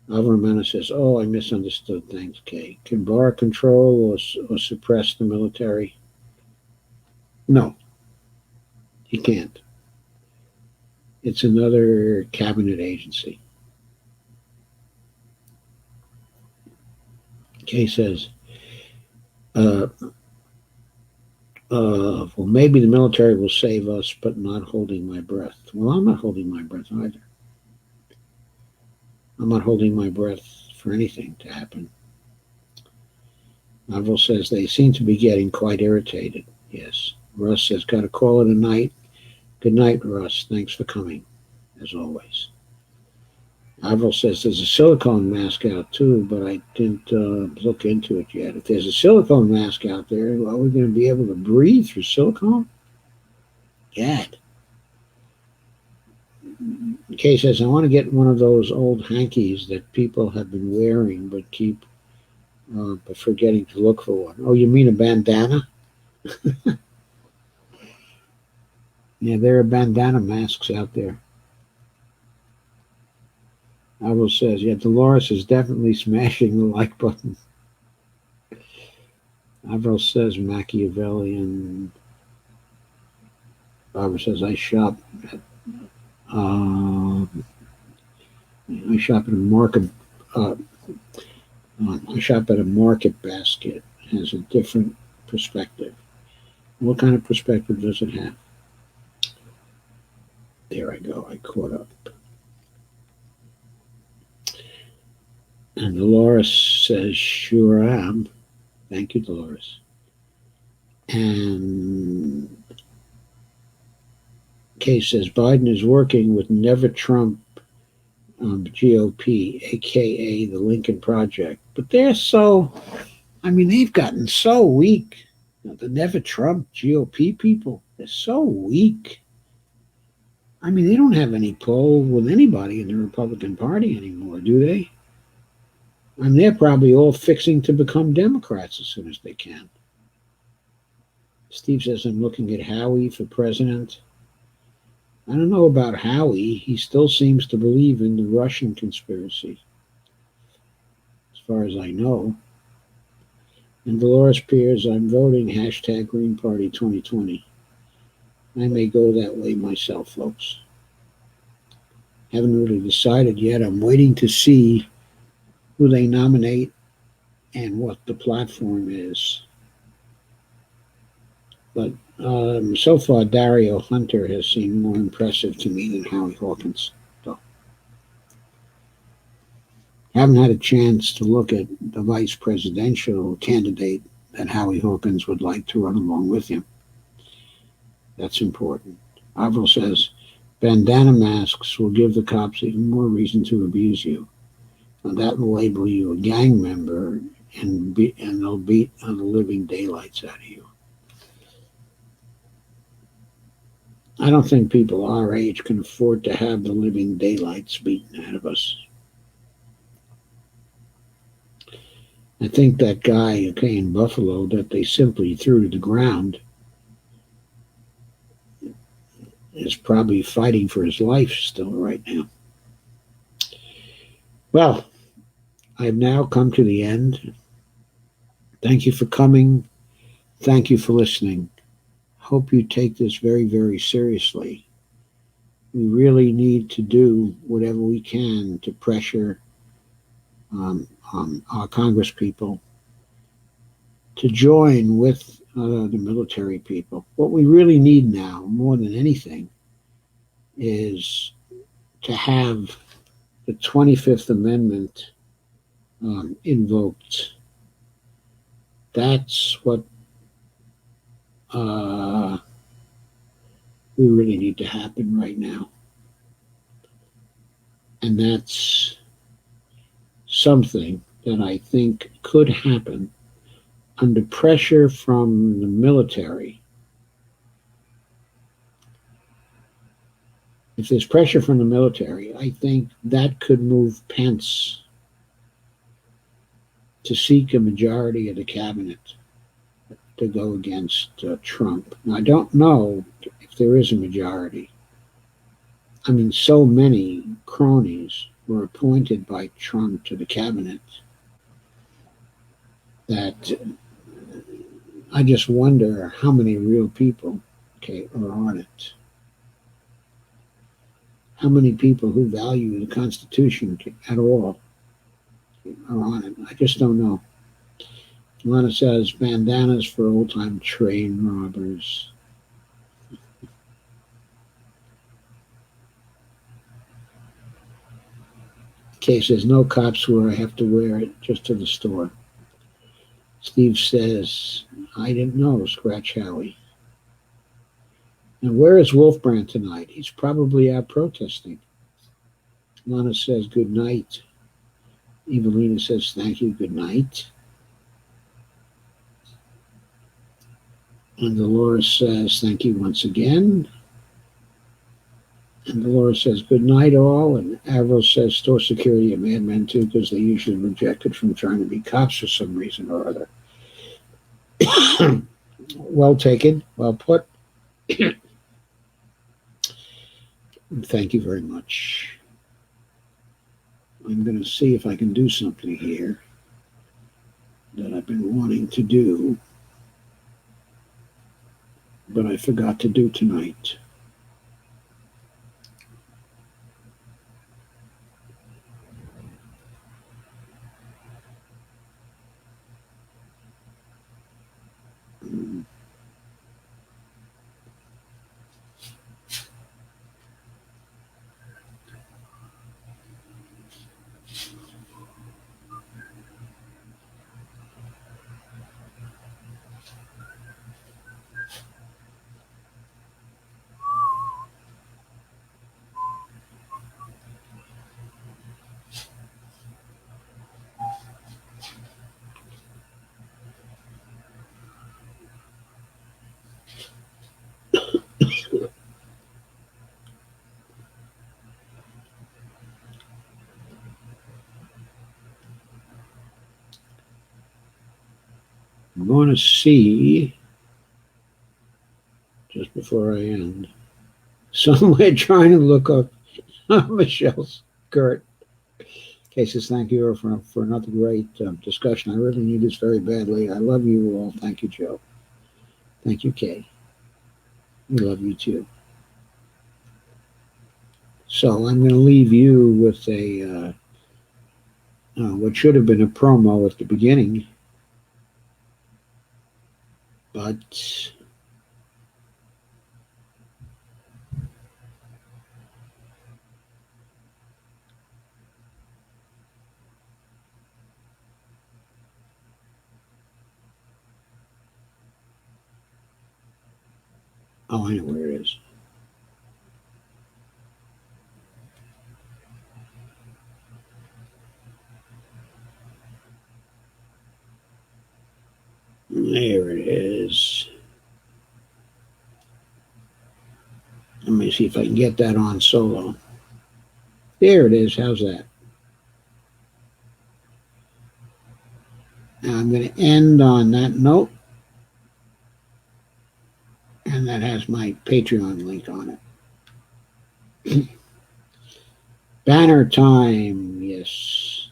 Alvarmana says, oh, I misunderstood. Thanks, Kay. Can Barr control or suppress the military? No, he can't. It's another cabinet agency. Kay says, well, maybe the military will save us, but not holding my breath. Well, I'm not holding my breath either. I'm not holding my breath for anything to happen. Avril says they seem to be getting quite irritated. Yes. Russ says, got to call it a night. Good night, Russ. Thanks for coming, as always. Avril says there's a silicone mask out too, but I didn't look into it yet. If there's a silicone mask out there, are we going to be able to breathe through silicone? Gad. Kay says, I want to get one of those old hankies that people have been wearing but keep but forgetting to look for one. Oh, you mean a bandana? Yeah, there are bandana masks out there. Avril says, yeah, Dolores is definitely smashing the like button. Avril says Machiavellian. Barbara says, uh, I shop at a market. Uh, I shop at a market basket. It has a different perspective. What kind of perspective does it have? There I go. I caught up. And Dolores says, sure am. Thank you, Dolores. And Kay says, Biden is working with Never Trump GOP, aka the Lincoln Project. But they're they've gotten so weak. The Never Trump GOP people, they're so weak. They don't have any pull with anybody in the Republican Party anymore, do they? They're probably all fixing to become Democrats as soon as they can. Steve says, I'm looking at Howie for president. I don't know about Howie. He still seems to believe in the Russian conspiracy, as far as I know. And Dolores Pierce, I'm voting hashtag Green Party 2020. I may go that way myself, folks. Haven't really decided yet. I'm waiting to see who they nominate and what the platform is. But so far, Dario Hunter has seemed more impressive to me than Howie Hawkins. So, haven't had a chance to look at the vice presidential candidate that Howie Hawkins would like to run along with him. That's important. Avril says, bandana masks will give the cops even more reason to abuse you. And that will label you a gang member, and they'll beat the living daylights out of you. I don't think people our age can afford to have the living daylights beaten out of us. I think that guy in Buffalo that they simply threw to the ground is probably fighting for his life still right now. Well, I have now come to the end. Thank you for coming. Thank you for listening. Hope you take this very, very seriously. We really need to do whatever we can to pressure our Congress people to join with the military people. What we really need now, more than anything, is to have the 25th Amendment invoked. That's what we really need to happen right now. And that's something that I think could happen under pressure from the military. If there's pressure from the military, I think that could move Pence to seek a majority of the cabinet to go against Trump. Now, I don't know if there is a majority. So many cronies were appointed by Trump to the cabinet that I just wonder how many real people are on it. How many people who value the Constitution at all are on it. I just don't know. Lana says, bandanas for old-time train robbers. Kay says, no cops where I have to wear it, just to the store. Steve says, I didn't know, scratch Howie. And where is Wolfbrand tonight? He's probably out protesting. Lana says good night. Evelina says thank you, good night. And Dolores says thank you once again. And Dolores says good night all. And Avril says store security and madmen too, because they usually rejected from trying to be cops for some reason or other. Well taken, well put. Thank you very much. I'm going to see if I can do something here that I've been wanting to do, but I forgot to do tonight. I'm going to see, just before I end, somewhere trying to look up Michelle's Kurt. Kay says, thank you for another great discussion. I really need this very badly. I love you all. Thank you, Joe. Thank you, Kay. We love you too. So I'm going to leave you with a what should have been a promo at the beginning, but oh, I know where it is. There it is. Let me see if I can get that on solo. There it is. How's that? Now I'm going to end on that note. And that has my Patreon link on it. Banner time. Yes.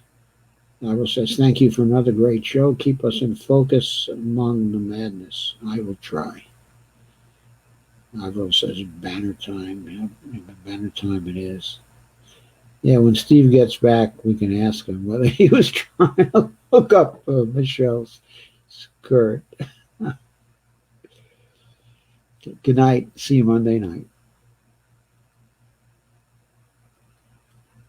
Ivor says, thank you for another great show. Keep us in focus among the madness. I will try. Ivor says, banner time. Yeah, banner time it is. Yeah, when Steve gets back, we can ask him whether he was trying to look up Michelle's skirt. Good night. See you Monday night.